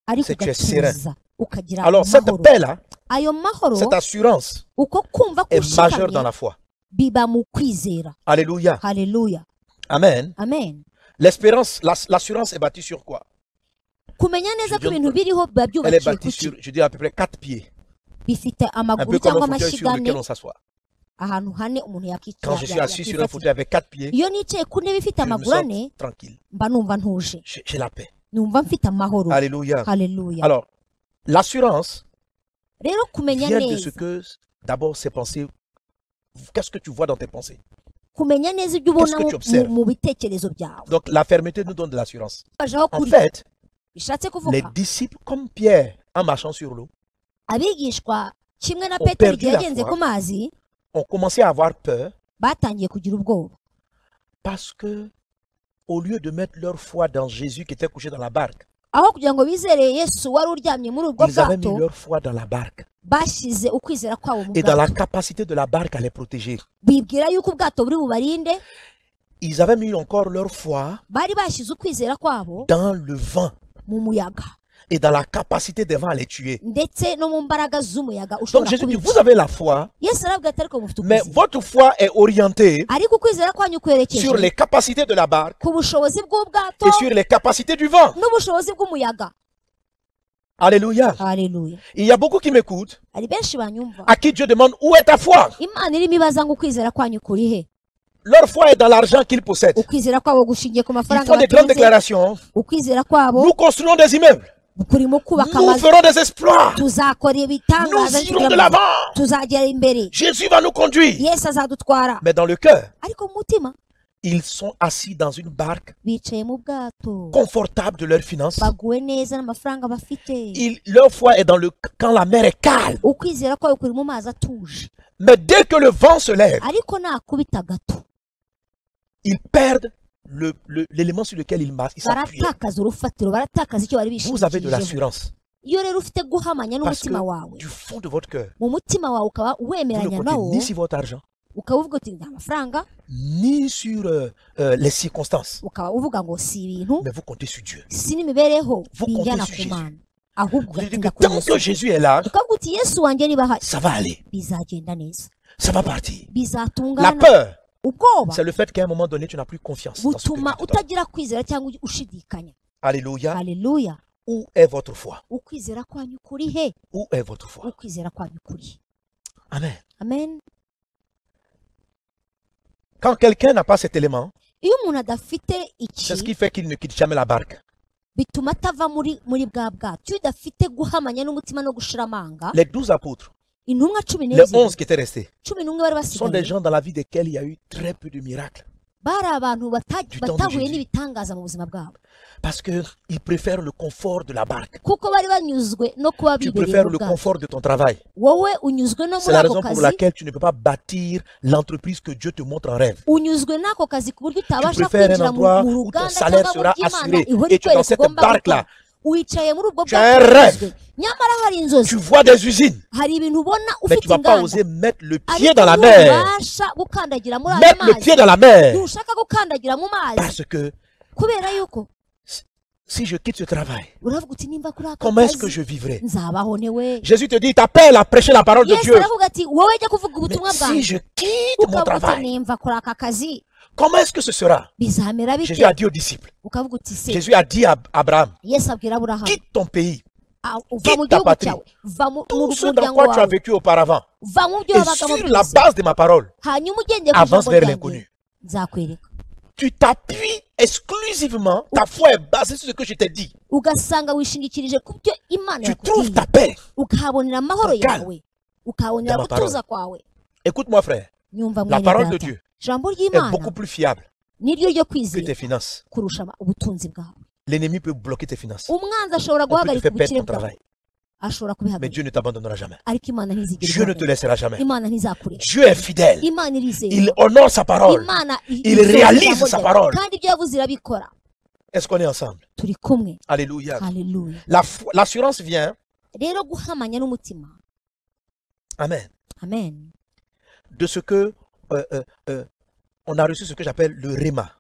ariko c'est que tu es serein. ugatuza ukagira Alors cette amahoro. paix-là, Ayo mahoro, cette assurance uko kumva est majeure dans kushikamye la foi. biba mu kwizera. Alléluia. Haleluya, Amen. amen. L'espérance, l'assurance est bâtie sur quoi? Kumenya neza ko Je ibintu biriho biba Elle est byubakiye bâtie kuki, sur, je dirais, à peu près 4 pieds. bifite Un amaguru peu comme cyangwa un fauteuil sur amashyiga lequel ane, on s'assoit. ahantu hane umuntu Quand je suis assis sur un fauteuil yakwifatira. avec 4 pieds, Iyo nicaye ku ntebe ifite je me amaguru ane, sens tranquille. mba numva ntuje, J'ai la paix. numva mfite amahoro. Alléluia. Haleluya. Alors, l'assurance Rero kumenya vient de ce neza, que, d'abord, ces pensées. Qu'est-ce que tu vois dans tes pensées? kumenya neza ibyo ubona Qu'est-ce que tu observes? mu bitekerezo byawe. Donc, la fermeté nous donne de l'assurance. Aho En kuri fait, bishatse les kuvuga disciples, comme Pierre, en marchant sur l'eau, abigishwa kimwe na ont Petero perdu igihe la yagenze foi. ku mazi ont commencé à avoir peur batangiye kugira ubwoba, parce que, au lieu de mettre leur foi dans Jésus qui était couché dans la barque, aho kugira ngo bizere Yesu wari uryamye muri ubwo ils avaient mis bwato, leur foi dans la barque bashyize ukwizera kwabo mu et dans la bwato, capacité de la barque à les protéger. bibwira yuko ubwato buri bubarinde. Ils avaient mis encore leur foi Bari bashyize ukwizera kwabo dans le vent mu muyaga et dans la capacité des vents à les tuer. ndetse no mu mbaraga z'umuyaga Donc ushobora Jésus dit, kubica. vous avez la foi, Yesu arabwira ati ariko mufite mais ukwizera, votre foi est orientée ariko ukwizera kwanyu sur kwerekeje les capacités de la barque ku bushobozi bw'ubwato et sur les capacités du vent. n'ubushobozi bw'umuyaga. Alléluia. Haleluya. Il y a beaucoup qui m'écoutent, Hari benshi banyumva, à qui Dieu demande, où est ta foi? Imana irimo ibaza ngo ukwizera kwanyu kuri he. Leur foi est dans l'argent qu'ils possèdent. Ukwizera kwabo gushingiye ku Ils mafaranga font des grandes batunze, déclarations. ukwizera kwabo Nous construirons des immeubles. kurimo kubaka Nous amazu, ferons des exploits. tuzakora Nous ibitangaza irons de l'avant. tuzagera imbere, Jésus va nous conduire. Yesu azadutwara. Mais dans le cœur, Ariko mu mutima ils sont assis dans une barque bicaye mu bwato, confortable de leurs finances. baguwe neza n'amafaranga bafite. Leur foi est dans le quand la mer est calme. Ukwizera kwabo kuri mu mazi atuje, Mais dès que le vent se lève, ariko nakubita gato ils perdent l'élément sur lequel ils s'appuient. baratakaza urufatiro, baratakaza icyo bari Vous avez de bishingikijeho. l'assurance. Iyo rero ufite guhamanya Parce n'umutima que wawe, du fond de votre cœur, mu mutima wawe ukaba vous ne wemeranya comptez nawo, ni sur votre argent, ukaba uvuga uti nta mafaranga, ni sur les circonstances, ukaba uvuga ngo si ibintu, mais vous comptez sur Dieu. si n'imibereho Vous bijyana comptez ku sur Mana, ahubwo Vous dites ugatinda que kuri tant Yesu, que Jésus est là, ukavuga uti Yesu wanjye niba ahari ça va aller, bizagenda neza, ça va partir. La bizatungana. peur, Ubwoba c'est le fait qu'à un moment donné, tu n'as plus confiance dans ce que Dieu butuma te donne. utagira kwizera cyangwa ushidikanya. Alléluia. Haleluya. Où est votre foi? Ukwizera kwanyu kuri he? Où est votre foi? Ukwizera kwanyu kuri he? Amen. Amen. Quand quelqu'un n'a pas cet élément, Iyo umuntu adafite c'est ce iki, qui fait qu'il ne quitte jamais la barque. bituma atava muri bwa bwato. Iyo udafite guhamanya n'umutima no gushira amanga, Les 12 apôtres, intumwa 10 les 11 qui étaient restés, bari sont des basigaye gens dans la vie desquels il y a eu très peu de miracles. bari abantu du temps de batahuye Jésus. n'ibitangaza mu buzima bwabo Parce qu'ils préfèrent le confort de la barque. kuko bari banyuzwe no kuba Tu bibereye préfères mu le bwato confort de ton travail. wowe unyuzwe no C'est muri la ako raison pour kazi laquelle tu ne peux pas bâtir l'entreprise que Dieu te montre en rêve. unyuzwe n'ako kazi ku buryo Tu utabasha préfères un kwinjira endroit mu où ton ruganda salaire cyangwa mu sera by'imana assuré ihora et tu es dans ikwereka cette ugomba barque-là. gukora wicaye muri ubwo Tu as un rêve. unyuzwe nyamara hari inzozi Tu vois des usines, hari ibintu ubona mais ufite tu ne vas pas inganda oser mettre le pied ariko dans la mer. ntubasha gukandagira muri ayo Mettre le pied mazi dans la mer. ntushaka gukandagira mu mazi Parce que kubera yuko si je quitte ce travail, uravuga uti nimba kuri aka comment est-ce que kazi je vivrai? nzabaho newe Jésus te dit, il t'appelle à prêcher la parole de yesu Dieu. aravuga ati wowe jya kuvuga Mais ubutumwa si bwanjye je quitte mon ukavuga uti travail, nimva kuri aka kazi comment est-ce que ce sera? bizamera Jésus bite a dit aux disciples, ukavuga uti se Jésus a dit à Abraham, yesu abwira aburahamu quitte ton pays, uva mu quitte ta gihugu patrie. cyawe va mu tout ce dans muryango quoi tu as wawe vécu auparavant, va mu byo et wabagamo sur la byose base de ma parole, hanyuma ugendeye ku avance ijambo vers ryanjye l'inconnu. nzakwereka Tu t'appuies exclusivement, ta foi est basée sur ce que je t'ai dit. ugasanga wishingikirije ku byo imana Tu trouves yakubwiye ta paix. ukahabonera amahoro Ton calme. yawe ukahabonera Dans ma gutuza kwawe Écoute-moi, frère, nyumva la mwene parole de data Dieu ijambo est ry'imana beaucoup plus fiable niryo ryo que tes kwizera finances. kurusha ubutunzi bwawe L'ennemi peut bloquer tes finances. umwanzi ashobora On peut te guhagarika faire perdre ubukire ton bwawe travail. ashobora Mais kubihagarika Dieu ne t'abandonnera jamais. ariko imana ntizigera Dieu ne te ihagarika. laissera jamais. imana ntizakureka Dieu est fidèle. imana irizera Il honore sa parole. imana Il isohoza réalise ijambo sa ryayo. parole. kandi ibyo yavuze irabikora Est-ce qu'on est ensemble? turi kumwe Alléluia. haleluya L'assurance vient. rero guhamanya n'umutima Amen. amen De ce que on a reçu ce que j'appelle le réma.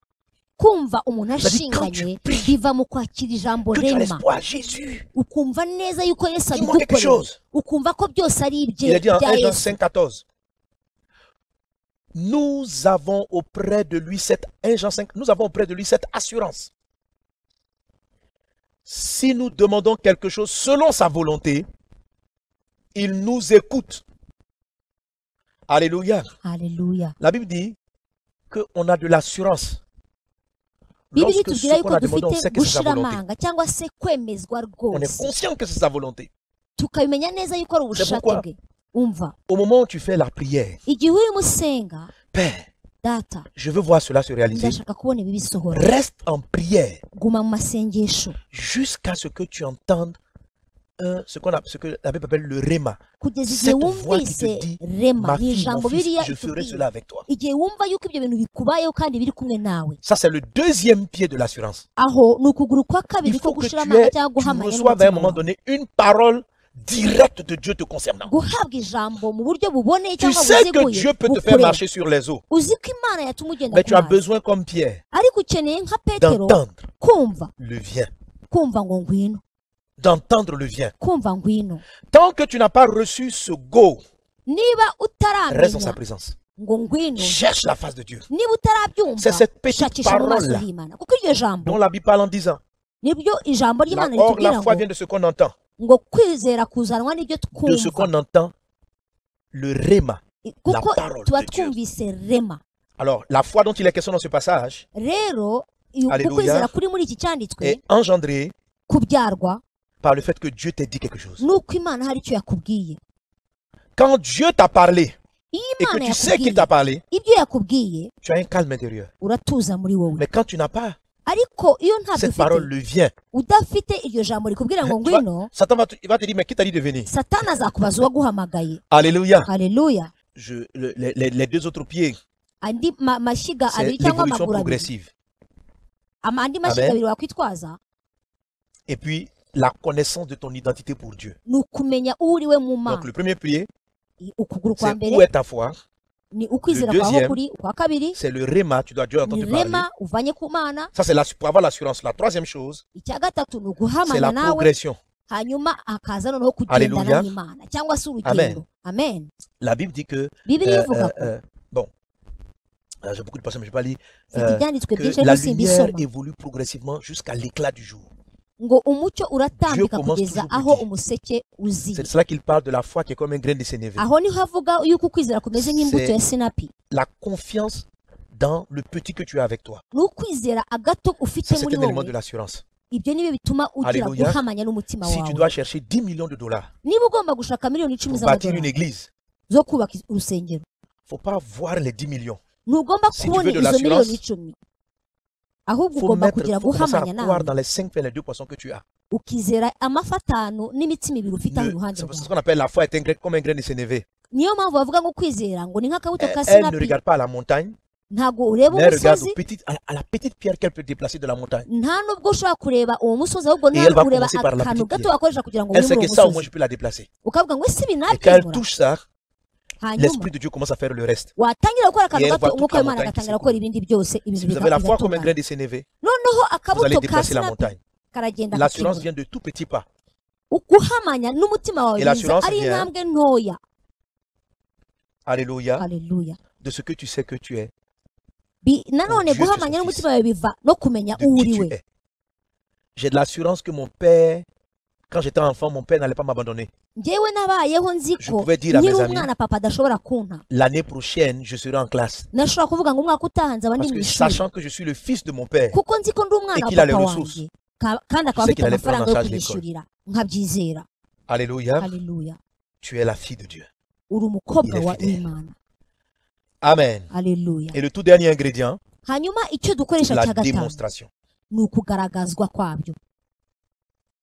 kumva umuntu C'est-à-dire, quand ashinganye tu pries, biva mu kwakira ijambo Que tu as rema l'espoir, Jésus. ukumva neza yuko yesu Dis-moi quelque abigukorera chose. ukumva ko byose ari Il ibye a dit en bya 1 Jean yesu 5, 14. Nous avons auprès de lui cette 1 Jean 5, nous avons auprès de lui cette assurance. Si nous demandons quelque chose selon sa volonté, il nous écoute. Alléluia. haleluya La Bible dit qu'on a de l'assurance. bibiri Lorsque tubwira ce qu'on yuko a demandé, on dufite sait que c'est sa gushira volonté. amanga cyangwa se kwemezwa On est rwose conscient que c'est sa volonté. tukabimenya neza yuko ari ubushake pourquoi bwe umva Au moment où tu fais la prière, igihe urimo usenga Père, data je veux voir cela se réaliser. ndashaka kubona ibi bisohora Reste en prière guma mu masengesho jusqu'à ce que tu entendes ce que la Bible appelle le réma. kugeza igihe Cette voix qui wumvise te dit, rema ma ni fille, ijambo mon fils, biriya je ferai itubwiye cela avec toi. igihe wumva yuko ibyo bintu bikubayeho kandi biri kumwe nawe Ça, c'est le deuxième pied de l'assurance. aho ni ukuguru kwa kabiri Il ko faut que gushira amanga cyangwa tu guhamanya reçoives à un n'umutima moment wawe donné une parole directe de Dieu te concernant. guhabwa ijambo mu buryo buboneye Tu cyangwa sais que buziguye Dieu peut te faire bukureba. marcher sur les eaux. uzi ko imana yatuma ugenda Mais ku tu as mazi besoin, comme Pierre, ariko ukeneye nka petero d'entendre kumva le vient. kumva ngo ngwino D'entendre le vient. kumva ngwino Tant que tu n'as pas reçu ce go, niba reste dans sa utaramenya présence. ngo ngwino Cherche la face de Dieu. niba utarabyumva C'est cette petite shakisha mu maso parole-là y'imana kuko iryo jambo dont la Bible parle en disant, nibyo ijambo ry'imana or ritubwira la foi ngo vient de ce qu'on entend. ngo kwizera kuzanwa n'ibyo De ce twumva qu'on entend, le réma. kuko parole tuba de Dieu. twumvise rema Alors, la foi dont il est question dans ce passage rero Alléluia. ukwizera kuri muri iki cyanditswe est engendrée kubyarwa par le fait que Dieu t'ait dit quelque chose. nuko imana hari icyo yakubwiye Quand Dieu t'a parlé iyo et que imana tu sais qu'il yakubwiye t'a parlé, ibyo yakubwiye tu as un calme intérieur. uratuza muri wowe Mais quand tu n'as pas, ariko iyo ntabyo cette ufite parole le vient. udafite iryo jambo rikubwira ngo Tu vois, ngwino Satan il va te dire, mais qui t'a dit de venir? satani azakubaza uwaguhamagaye Alléluia. haleluya Les deux autres pieds, andi mashyiga c'est abiri cyangwa l'évolution amaguru abiri progressive. andi mashyiga Amen. abiri wakwitwaza Et puis, la connaissance de ton identité pour Dieu. ni ukumenya uwo uriwe mu Donc, mana le premier pied, ukuguru kwa c'est mbere où est ta foi? ni ukwizera Le kwawe deuxième, kuri ukwa kabiri C'est le réma, tu dois Dieu ni entendre parler. rema uvanye ku mana Ça, c'est pour avoir l'assurance. La troisième chose, icya gatatu ni c'est uguhamanya la nawe progression. hanyuma hakaza noneho Alléluia. kugendana n'imana cyangwa se urugendo amen La Bible dit que, bibiliya ivuga ko bon, j'ai beaucoup de passages, mais je ne vais pas lire, mfite ibyanditswe que byinshi la ariko lumière simbisoma évolue progressivement jusqu'à l'éclat du jour. ngo umucyo uratambika Dieu commence kugeza toujours aho petit. umuseke uziye C'est de cela qu'il parle de la foi qui est comme un grain de sénévé. aho niho avuga yuko ukwizera kumeze nk'imbuto C'est- ya sinapi La confiance dans le petit que tu as avec toi. ni ukwizera agato ufite Ça, c'est muri un élément wowe de l'assurance. ibyo nibyo bituma ugira Alléluia. guhamanya n'umutima Si tu wawe dois chercher 10 millions de dollars niba ugomba gushaka miliyoni 10 pour bâtir une z'amadolari église, zo kubaka urusengero il ne faut pas voir les 10 millions. ntugomba Si tu kubona veux de izo miliyoni l'assurance, 10 ahubwo faut ugomba kugira commencer à guhamanya croire nawe dans les 5 pains et les 2 poissons que tu as. ukizera amafi 5 n'imitsima 2 ufite aho iruhande C'est ce rwawe qu'on appelle la foi est un grain, comme un grain de sénévé. niyo mpamvu bavuga ngo kwizera ngo ni nk'akabuto ka Elle ne sinapi regarde pas à la montagne, ntabwo ureba mais elle regarde umusozi à la petite pierre qu'elle peut déplacer de la montagne. nta nubwo ushobora kureba uwo musozi ahubwo Et elle va ureba commencer par la akantu petite gato pierre. wakoresha kugira ngo Elle sait wimure que uwo ça, au moins, musozi je peux la déplacer. ukavuga ngo ese ibi Et quand elle nabyimura touche ça, hanyuma l'Esprit de Dieu commence à faire le reste. watangira gukora akantu Et elle gato voit toute umwuka la w'imana montagne agatangira qui gukora ibindi byose ibintu Si vous avez la foi comme un grain bigatungana de sénévé, noneho vous allez akabuto ka déplacer la sinapi montagne. karagenda L'assurance kakimura vient de tout petits pas. guhamanya n'umutima wawe Et mwiza l'assurance ari vient intambwe ntoya Alléluia. haleluya De ce que tu sais que tu es. nanone Dieu, tu es guhamanya son n'umutima wawe biva no kumenya De uwo qui uri tu we es. J'ai de l'assurance que mon père, quand j'étais enfant, mon père n'allait pas m'abandonner. njyewe nabayeho nzi Je ko pouvais dire à nkiri mes amis, umwana papa adashobora kunta l'année prochaine, je serai en classe. nashobora kuvuga ngo umwaka utaha nzaba ndi Parce mu que ishuri sachant que je suis le fils de mon père, kuko nzi ko ndi umwana Et wa qu'il a les papa ressources. wanjye kandi akaba sais afite qu'il allait prendre amafaranga en yo charge kunyishyurira nkabyizera Alléluia, haleluya tu es la fille de Dieu. uri umukobwa Il est fidèle. w'imana Amen. haleluya Et le tout dernier ingrédient, hanyuma icyo dukoresha la cya gatanu démonstration. ni ukugaragazwa kwabyo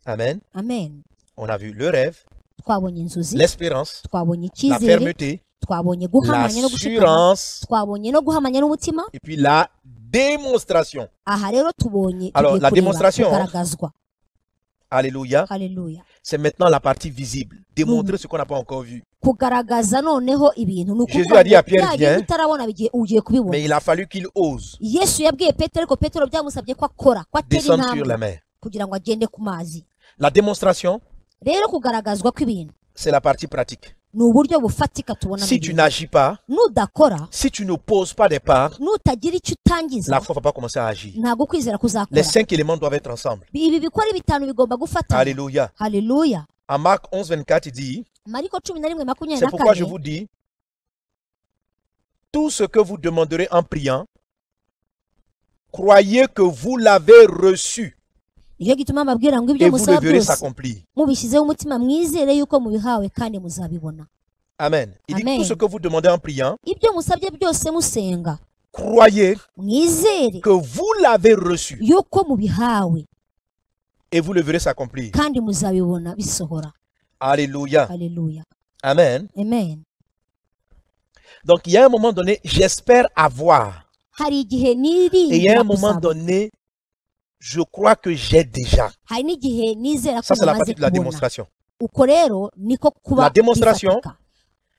Amen. amen On a vu le rêve, twabonye inzozi l'espérance, twabonye la icyizere fermeté, twabonye guhamanya no gushikama l'assurance twabonye no guhamanya n'umutima et puis la démonstration. aha rero tubonye Alors, tugiye la kureba démonstration, kugaragazwa Alléluia. haleluya C'est maintenant la partie visible. Démontrer ce qu'on n'a pas encore vu. kugaragaza noneho ibintu ni Jésus ukuvuga a dit à ngo Pierre, bya viens. bintu utarabona ugiye kubibona Mais il a fallu qu'il ose yesu yabwiye petero ariko petero byamusabye ko akora ko atera descendre sur intambwe la mer. kugira ngo agende ku mazi La démonstration, rero kugaragazwa kw'ibintu c'est la partie pratique. ni uburyo bufatika tubona Si tu n'agis pas, nudakora si tu ne poses pas des pas, nutagira icyo utangiza la foi ne va pas commencer à agir. ntabwo kwizera Les kuzakora 5 éléments doivent être ensemble. ibi bikora bitanu bigomba gufatanya Alléluia. haleluya En Marc 11, 24, il dit, mariko 11:24 c'est pourquoi je vous dis, tout ce que vous demanderez en priant, croyez que vous l'avez reçu nicyo gituma mbabwira ngo ibyo et vous le musaba verrez byose s'accomplir. mubishyizeho umutima mwizere yuko mubihawe kandi muzabibona Amen. Il dit Amen. tout ce que vous demandez en priant, ibyo musabye byose musenga croyez mwizere que vous l'avez reçu yuko mubihawe et vous le verrez s'accomplir. kandi muzabibona bisohora Alléluia. haleluya Amen. amen Donc il y a un moment donné, j'espère avoir. hari igihe Et il y a niringira un moment kuzabona donné, je crois que j'ai déjà. hari n'igihe nizera ko Ça, c'est la namaze partie de la kubona démonstration. uko rero niko kuba La démonstration, bifatika.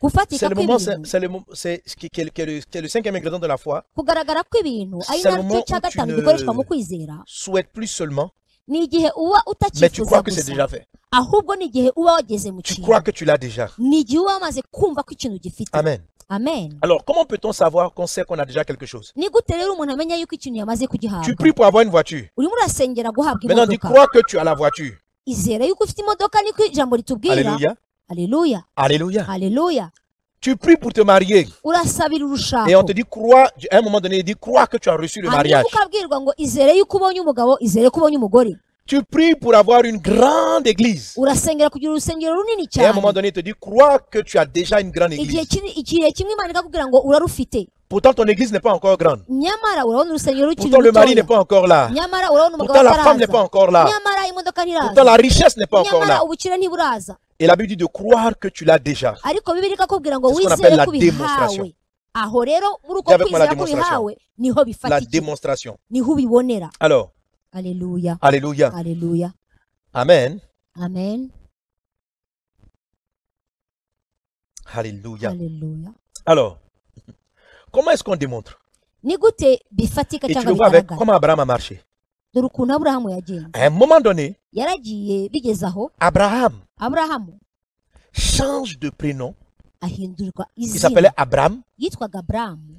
gufatika C'est le moment, kw'ibintu c'est le moment, c'est ce qui est le cinquième ingrédient de la foi. kugaragara kw'ibintu ari C'est le nacyo moment cya où tu gatanu ne- gikoreshwa mu kwizera Souhaite plus seulement, ni igihe uba mais tu utakifuza crois que c'est gusa déjà fait. ahubwo ni igihe uba wageze mu Tu kintu crois que tu l'as déjà. ni igihe uba wamaze kumva ko ikintu gifite Amen. amen Alors, comment peut-on savoir qu'on sait qu'on a déjà quelque chose? ni gute rero umuntu amenya yuko ikintu yamaze Tu kugihabwa pries pour avoir une voiture. urimo urasengera guhabwa Maintenant, tu imodoka crois que tu as la voiture. izera yuko ufite imodoka niko ijambo ritubwira Alléluia. haleluya Alléluia. haleluya Tu pries pour te marier. urasabira Et on urushako te dit, crois, à un moment donné, il dit, crois que tu as reçu le hanyuma mariage. ukabwirwa ngo izere yuko ubonye umugabo izere ko ubonye umugore Tu pries pour avoir une grande église. urasengera kugira urusengero runini Et à un moment cyane donné, il te dit, crois que tu as déjà une grande igihe église. igihe kimwe imana ikakubwira ngo urarufite Pourtant, ton église n'est pas encore grande. nyamara urabona urusengero rukiri Pourtant, le mari n'est rutoya pas encore là. nyamara urabona umugabo Pourtant, la femme n'est pas ataraza encore là. nyamara imodoka Pourtant, ntiraza la richesse n'est pas encore nyamara là. ubukire ntiburaza Et la Bible dit de croire que tu l'as déjà. ariko bibiri ikakubwira ngo C'est ce qu'on wizere appelle la ko ubihawe démonstration. aho rero muri uko Dis avec moi la kwizera ko démonstration. ubihawe niho La bifatika démonstration. niho ubibonera Alors, haleluya alléluia. haleluya Amen. amen Alléluia. haleluya Alors, comment est-ce qu'on démontre? ni gute bifatika Et tu cyangwa le vois avec bigaragara comment Abraham a marché. dore ukuntu aburahamu yagenze À un moment donné, yaragiye bigeze aho Abraham aburahamu change de prénom. ahindurwa Il izina s'appelait Abraham. yitwaga aburahamu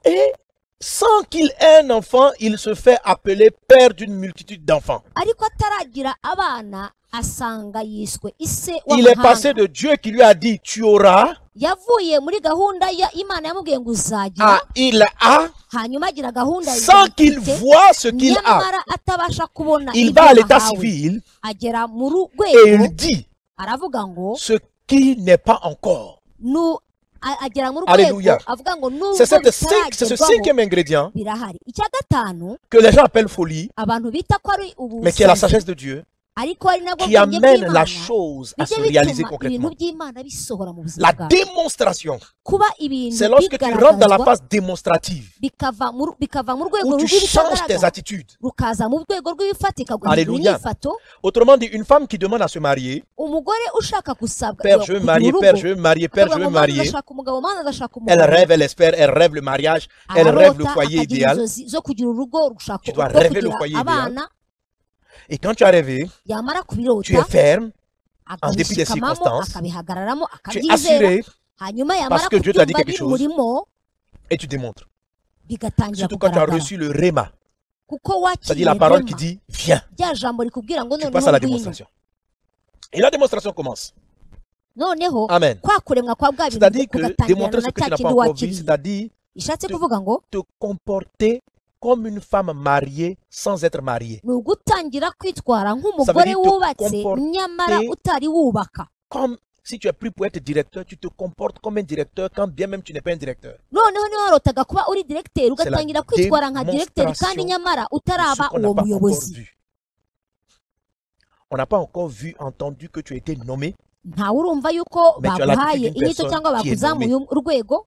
Et sans qu'il ait un enfant, il se fait appeler père d'une multitude d'enfants. ariko ataragira abana asanga yiswe ise Il est passé w'amahanga de Dieu qui lui a dit tu auras yavuye muri gahunda ya imana yamubwiye ngo uzagira à il a hanyuma agira gahunda sans qu'il ifite, voie ce qu'il a. nyamara atabasha kubona Il ibyo va à l'état yahawe. civil agera mu et rwego il dit aravuga ngo ce qui n'est pas encore. agera mu rwego Alléluia. avuga ngo nubwo C'est ce bitaragerwaho cinquième ingrédient birahari. Icya gatanu que les gens appellent folie, abantu bita ko ari mais qui est la ubusazi sagesse de Dieu, ariko ari nabwo qui bwenge amène la bw'Imana chose à se bijya réaliser bituma ibintu concrètement. by'Imana bisohora mu buzima La bwawe. démonstration, Kuba ibintu c'est lorsque tu rentres dans la bigaragazwa phase démonstrative, bikava mu rwego où tu changes tes rw'ibitagaragara attitudes. rukaza mu rwego rw'ibifatika guhindura Alléluia. inyifato. Autrement dit, une femme qui demande à se marier, Umugore ushaka gusabwa Père, je veux me kugira marier, urugo, Père, je veux me marier, Père, je akavuga veux ngo me mana marier. ndashaka umugabo, mana ndashaka Elle umugabo, rêve, elle espère, elle rêve le mariage, elle rêve le ararota foyer akagira idéal. inzozi zo kugira urugo, gushaka Tu dois rwo rêver le kugira foyer abana. Et quand tu as rêvé, Yamara tu es kubirota ferme, en dépit des akabishikamamo, circonstances, akabihagararamo, tu es akabyizera, assuré hanyuma yamara parce que Dieu t'a dit kubyumva quelque biri chose. murimo et tu démontres. bigatangira Surtout quand tu as kugaragara, reçu le réma, kuko c'est-à-dire wakiriye la parole qui rema, dit viens, rya jambo rikubwira ngo tu noneho passes à la ngwino. démonstration. Et la démonstration commence. Noneho Amen. kwa kuremwa kwa bwa bintu C'est-à-dire que kugatangirana démontrer na ce que cya tu n'as kindi pas encore vu, wakiriye. c'est-à-dire Bishatse te- kuvuga ngo te comporter comme une femme mariée sans être mariée. ni ugutangira kwitwara Ça veut nk'umugore dire te wubatse comporter nyamara utari wubaka. Comme si tu es pris pour être directeur, tu te comportes comme un directeur quand bien même tu n'es pas un directeur. Noneho niba warotaga kuba uri diregiteri C'est la ugatangira kwitwara nka diregiteri kandi démonstration nyamara De ce utaraba qu'on n'a uwo pas encore muyobozi. vu. On n'a pas encore vu, entendu que tu as été nommé, Ntawe urumva yuko Mais tu as l'attitude baguhaye d'une inyito personne cyangwa qui est bakuzamuye urwego.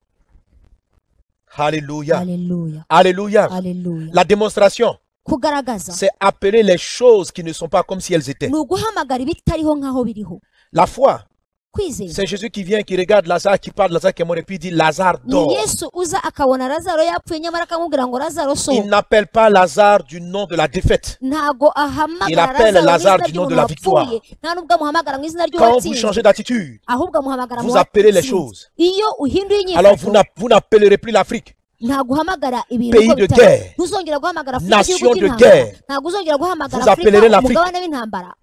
Alléluia. Haleluya, Alléluia. haleluya. La démonstration, Kugaragaza c'est appeler les choses qui ne sont pas comme si elles étaient. ni uguhamagara ibitariho nk'aho biriho. La foi, Kwizera c'est Jésus qui vient, qui regarde Lazare, qui parle de Lazare qui est mort et puis il dit Lazare ni dort. Yesu uza akabona Lazaro yapfuye nyamara akamubwira ngo Lazaro Il sohoka. n'appelle pas Lazare du nom de la défaite. Ntago Il ahamagara appelle Lazaro Lazare mu du nom izina de la ry'umuntu victoire. wapfuye, nta nubwo amuhamagara mu izina Quand vous ry'uwatsinze, changez d'attitude, ahubwo amuhamagara mu vous appelez les watsinze. choses. Iyo uhinduye Alors inyifato vous n'appellerez plus l'Afrique ntabwo uhamagara ibintu pays uko de bitari. guerre, Ntuzongera guhamagara Afurika nation igihugu de cy'intambara, guerre. ntabwo uzongera guhamagara Vous appellerez Afurika l'Afrique umugabane w'intambara,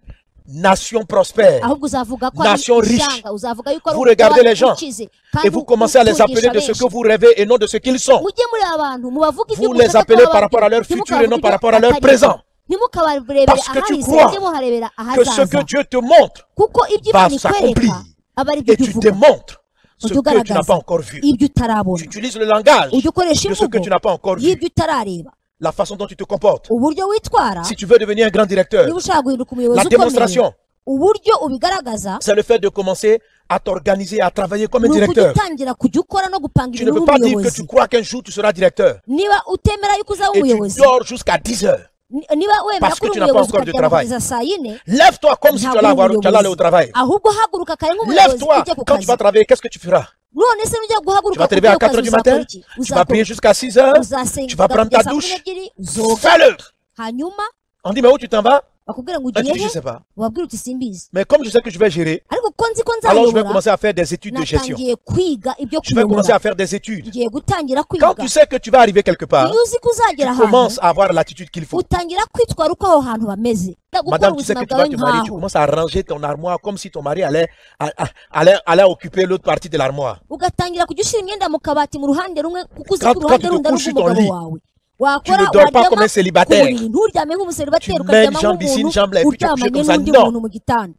nation prospère. ahubwo uzavuga ko Nation ari riche. ishyanga, uzavuga yuko ari Vous regardez umugabane les gens ukize, Et kandi vous commencez à les appeler de ce que vous rêvez et non de ce qu'ils sont. mujye muri abantu mubavuga ibyo Vous les mushaka appelez ko par rapport à leur bababwira, futur et non ntimukavuge par ibyo rapport à leur atari présent. byo. Ntimukabarebere Parce que tu ahahise, crois mujye muharebera Que ce que ahazaza, Dieu te montre kuko ibyo va Imana ikwereka s'accomplir. aba ari byo Et tu uvuga, démontres ce ujye que tu n'as ugaragaza pas encore vu. ibyo utarabona, Tu utilises le langage ujye ukoresha de ce que imvugo tu n'as pas encore vu. y'ibyo utarareba, La façon dont tu te comportes. uburyo witwara. Si tu veux devenir un grand directeur, Niba ushaka guhinduka umuyobozi la ukomeye, démonstration, uburyo ubigaragaza c'est le fait de commencer à t'organiser, à travailler comme un ni directeur. ukugitangira kujya ukora no gupanga Tu ne ibintu peux pas dire que nk'umuyobozi. tu crois qu'un jour tu seras directeur Niba utemera yuko uzaba et tu umuyobozi, dors jusqu'à 10 heures. niba wemera Parce ko que uri tu n'as pas umuyobozi encore de ukaryama travail. kugeza saa yine, Lève-toi comme si tu allais aller au travail. ahubwo haguruka kare nk'umuyobozi Lève-toi. ujye ku Quand tu kazi. vas travailler, qu'est-ce que tu feras? None se nujya Tu guhaguruka vas te lever kujya à ku 4 kazi, heures du uzakora matin, iki? tu vas prier Uzakora jusqu'à 6 heures, uzasenga tu vas prendre ta kugeza saa kumi douche. n'ebyiri, uzoga, Fais-le. hanyuma On dit, mais où tu t'en vas? bakubwira ngo Ah, tu ugiye dis, je he, sais pas. wabwira uti simbizi, Mais comme je sais que je vais gérer, ariko ko nzi ko alors je vais nzayobora, commencer à faire des études de gestion. natangiye kwiga ibyo Je vais commencer kuyobora, à faire des études. ngiye gutangira Quand kwiga. tu sais que tu vas arriver quelque part, Iyo uzi ko tu uzagera ahantu, commences à avoir l'attitude qu'il faut. utangira kwitwara uko aho hantu bameze, gukora Madame, tu sais ubuzima que tu vas bwawe te marier, tu nkaho, commences à ranger ton armoire comme si ton mari allait occuper l'autre partie de l'armoire. ugatangira kujya ushyira imyenda mu kabati mu ruhande rumwe kuko uzi ko Quand uruhande tu te rundi ari couches sur ton urw'umugabo lit, wawe. Tu Wakora ne dors pas comme waryama un ku célibataire. buriri, nturyame Tu nk'umuseribateri, mets ukaryama une jambe ici, une nk'umuntu jambe là, et puis tu as couché uryamanye comme ça. n'undi Non. muntu mu gitanda.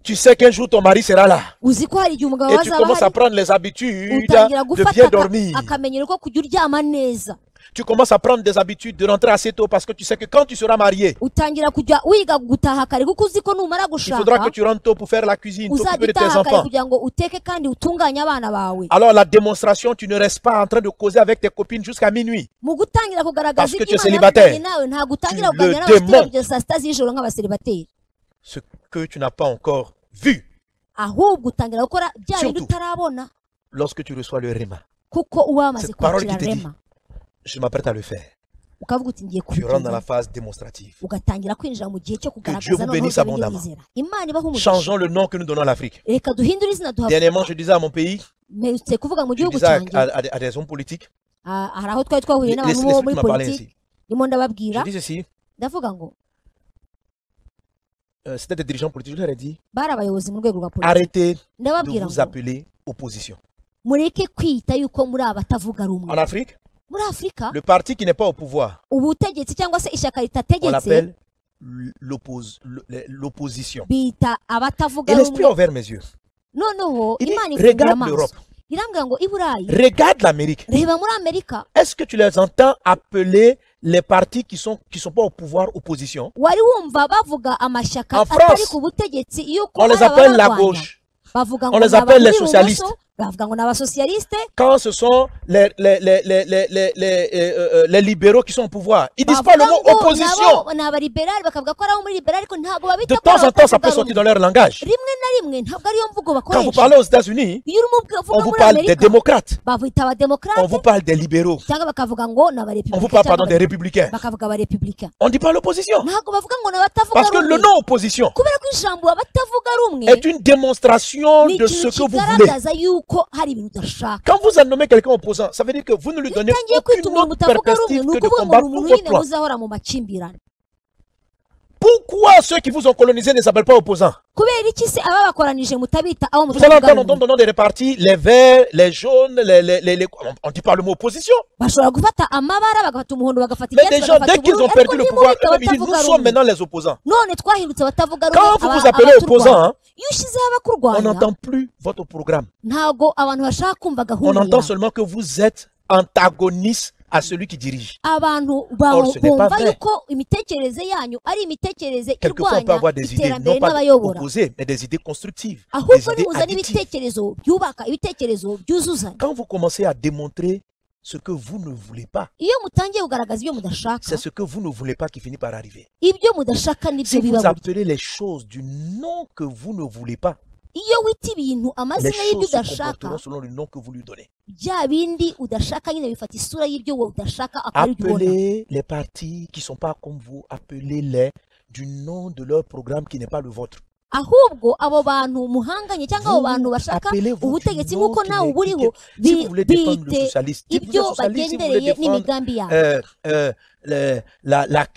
Tu sais qu'un jour ton mari sera là. Uzi ko hari igihe umugabo Et tu azaba commences à ahari, prendre les habitudes utangira de gufata bien dormir. akamenyero ko kujya uryama neza. Tu commences à prendre des habitudes de rentrer assez tôt parce que tu sais que quand tu seras marié, Utangira kujya wiga gutaha kare kuko uzi ko numara il faudra gushaka que tu rentres tôt pour faire la cuisine, uzajya t'occuper de tes utaha kare enfants. kugira ngo uteke kandi utunganye abana bawe. Alors la démonstration, tu ne restes pas en train de causer avec tes copines jusqu'à minuit. Mu gutangira kugaragaza Parce que tu ibyo es Imana célibataire. yavuganye nawe, ntabwo utangira Tu kuganira le n'abashyitsi bawe démontres. kugeza saa sita z'ijoro nk'abaseribateri, Ce que tu n'as pas encore vu ahubwo utangira gukora bya bindi Surtout. utarabona lorsque tu reçois le réma. kuko uba wamaze Cette parole kwakira qui te dit, rema, je m'apprête à le faire. ukavuga uti ngiye Tu rentres dans la kubikora, phase démonstrative. ugatangira kwinjira mu gihe cyo Dieu kugaragaza vous noneho bénisse bya bindi abondamment. wizera. Imana ibaha umugisha. Changeons le nom que nous donnons à l'Afrique. Reka duhindure izina Dernièrement, je disais à mon pays, duherutse kuvuga mu je gihugu disais cyanjye, à des hommes politiques, hari aho twari twahuye n'abantu laisse bo laisse muri moi parler politiki, ainsi. ndimo Je ndababwira, dis ceci, ndavuga ngo c'était des dirigeants politiques, je leur ai dit, bari abayobozi mu rwego rwa politiki, arrêtez de ndababwira vous ngo appeler opposition. mureke kwita yuko muri abatavuga En rumwe. Afrique, Muri Afurika le parti qui n'est pas au pouvoir, ubutegetsi cyangwa se ishyaka on ritategetse l'appelle l'opposition. bita abatavuga Et l'esprit rumwe. a ouvert mes yeux. Noneho Il dit, Imana ifungura regarde amaso, l'Europe. irambwira ngo i Burayi Regarde l'Amérique. reba muri Amerika Est-ce que tu les entends appeler les partis qui sont pas au pouvoir opposition? wari wumva bavuga amashyaka En atari France, ku butegetsi iyo on les ari appelle la ababarwanya. gauche. bavuga on ngo les ni appelle les abari socialistes. ibumoso, bavuga ngo ni abasosiyaliste Quand ce sont les libéraux qui sont au pouvoir, ils disent pas le bavuga mot ngo opposition. nabo ni abaliberali bakavuga ko ari abo muri liberali ariko ntabwo De babita ko temps ari en temps, ça peut abatavuga sortir rumwe. dans leur langage. rimwe na rimwe ntabwo ariyo mvugo Quand vous bakoresha parlez aux États-Unis, iyo urimo on uvuga vous muri parle des Amerika démocrates, bavita on abademokarate vous parle des libéraux, cyangwa bakavuga ngo ni on vous abarepublika parle pardon des républicains. bakavuga abarepublika On dit pas l'opposition. ntabwo bavuga ngo ni abatavuga Parce que le rumwe nom opposition kubera ko ijambo abatavuga rumwe est une démonstration ni de ce ikintu que vous voulez. kigaragaza yuko hari ibintu udashaka Quand vous nommez quelqu'un opposant, ça veut dire que vous ne lui iyo donnez utangiye kwita aucune umuntu autre mutavuga rumwe perspective ni que de ukuvuga ngo combattre ni pour umuntu votre nyine plan. muzahora mu makimbirane Pourquoi ceux qui vous ont colonisé ne s'appellent pas opposants? kubera iki se ababakoranije mutabita abo Vous allez mutavuga entendre rumwe dans des partis, les verts, les jaunes, on ne dit pas le mot opposition. bashobora gufata amabara bagafata umuhondo bagafata Mais icyatsi des gens, bagafata dès qu'ils ubururu ont ariko perdu le niba pouvoir, ubita eux-mêmes, ils disent, nous abatavuga sommes rumwe maintenant les opposants. none twahindutse abatavuga Quand rumwe vous vous appelez opposant, hein, iyo ushyizeho on abakurwanya n'entend plus votre programme. ntabwo abantu bashaka kumva On gahunda entend yawe seulement que vous êtes antagoniste à celui qui dirige. abantu Or, ce n'est pas bumva vrai. yuko imitekerereze yanyu ari imitekerereze Quelquefois, on peut irwanya avoir des idées, iterambere non pas n'abayobora opposées, mais des idées constructives, des ahubwo idées nimuzana additives. ibitekerezo byubaka ibitekerezo byuzuzanya Quand vous commencez à démontrer ce que vous ne voulez pas, iyo mutangiye kugaragaza ibyo mudashaka c'est ce que vous ne voulez pas qui finit par arriver. ibyo mudashaka nibyo Si biba vous burya appelez les choses du nom que vous ne voulez pas, iyo wita ibintu les amazina y'ibyo choses se udashaka comporteront selon le nom que vous lui donnez. bya bindi udashaka nyine bifata isura y'ibyo wowe udashaka akaba ari byo ubona Appelez les partis qui ne sont pas comme vous, appelez-les du nom de leur programme qui n'est pas le vôtre. ahubwo abo bantu muhanganye cyangwa abo Vous bantu bashaka appelez-vous ubutegetsi du nom nk'uko qui nawe n'est- uburiho Si vous voulez défendre le bite socialiste, si vous êtes ibyo socialiste, si vous voulez bagendereye défendre n'imigambi yabo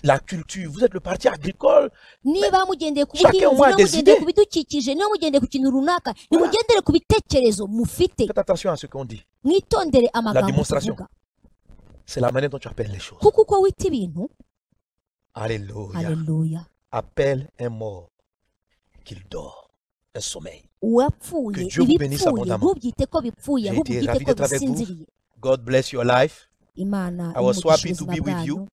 la culture, vous êtes le parti agricole, niba mugendeye ku Chacun buhinzi a niba des mugendeye idées. ku bidukikije niba mugendeye ku kintu runaka nimugendere ku bitekerezo mufite faites attention à ce qu'on dit. mwitondere amagambo démonstration. tuvuga C'est la manière dont tu appelles les choses. kuko uko wita ibintu Alléluia. haleluya Appelle un mort qu'il dort, un sommeil. uwapfuye Que Dieu vous bénisse ibipfuye abondamment. ntubyite ko bipfuye J'ai ahubwo été ubyite ravi ko d'être avec vous. bisinziriye God bless your life. imana I was so imugisha happy to ubuzima be with you. bwanyu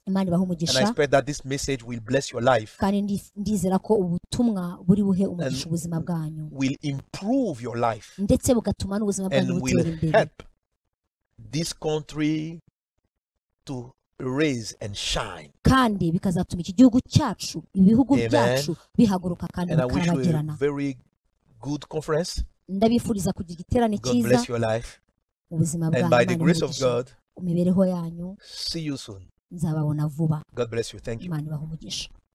imana ibaha And I umugisha expect that this message will bless your life, kandi ndizera ko ubutumwa buri buhe umugisha ubuzima bwanyu will improve your life, ndetse bugatuma n'ubuzima bwanyu and butera will imbere help this country to raise and shine. kandi bikazatuma iki gihugu cyacu ibihugu Amen. byacu bihaguruka kandi And I wish you a bikarabagirana very good conference. ndabifuriza kugira igiterane God cyiza bless your life. mu buzima And bwanyu by the Imana grace of ibahe umugisha. God, ku mibereho yanyu see you soon. nzababona vuba God bless you. Thank you. imana ibaha umugisha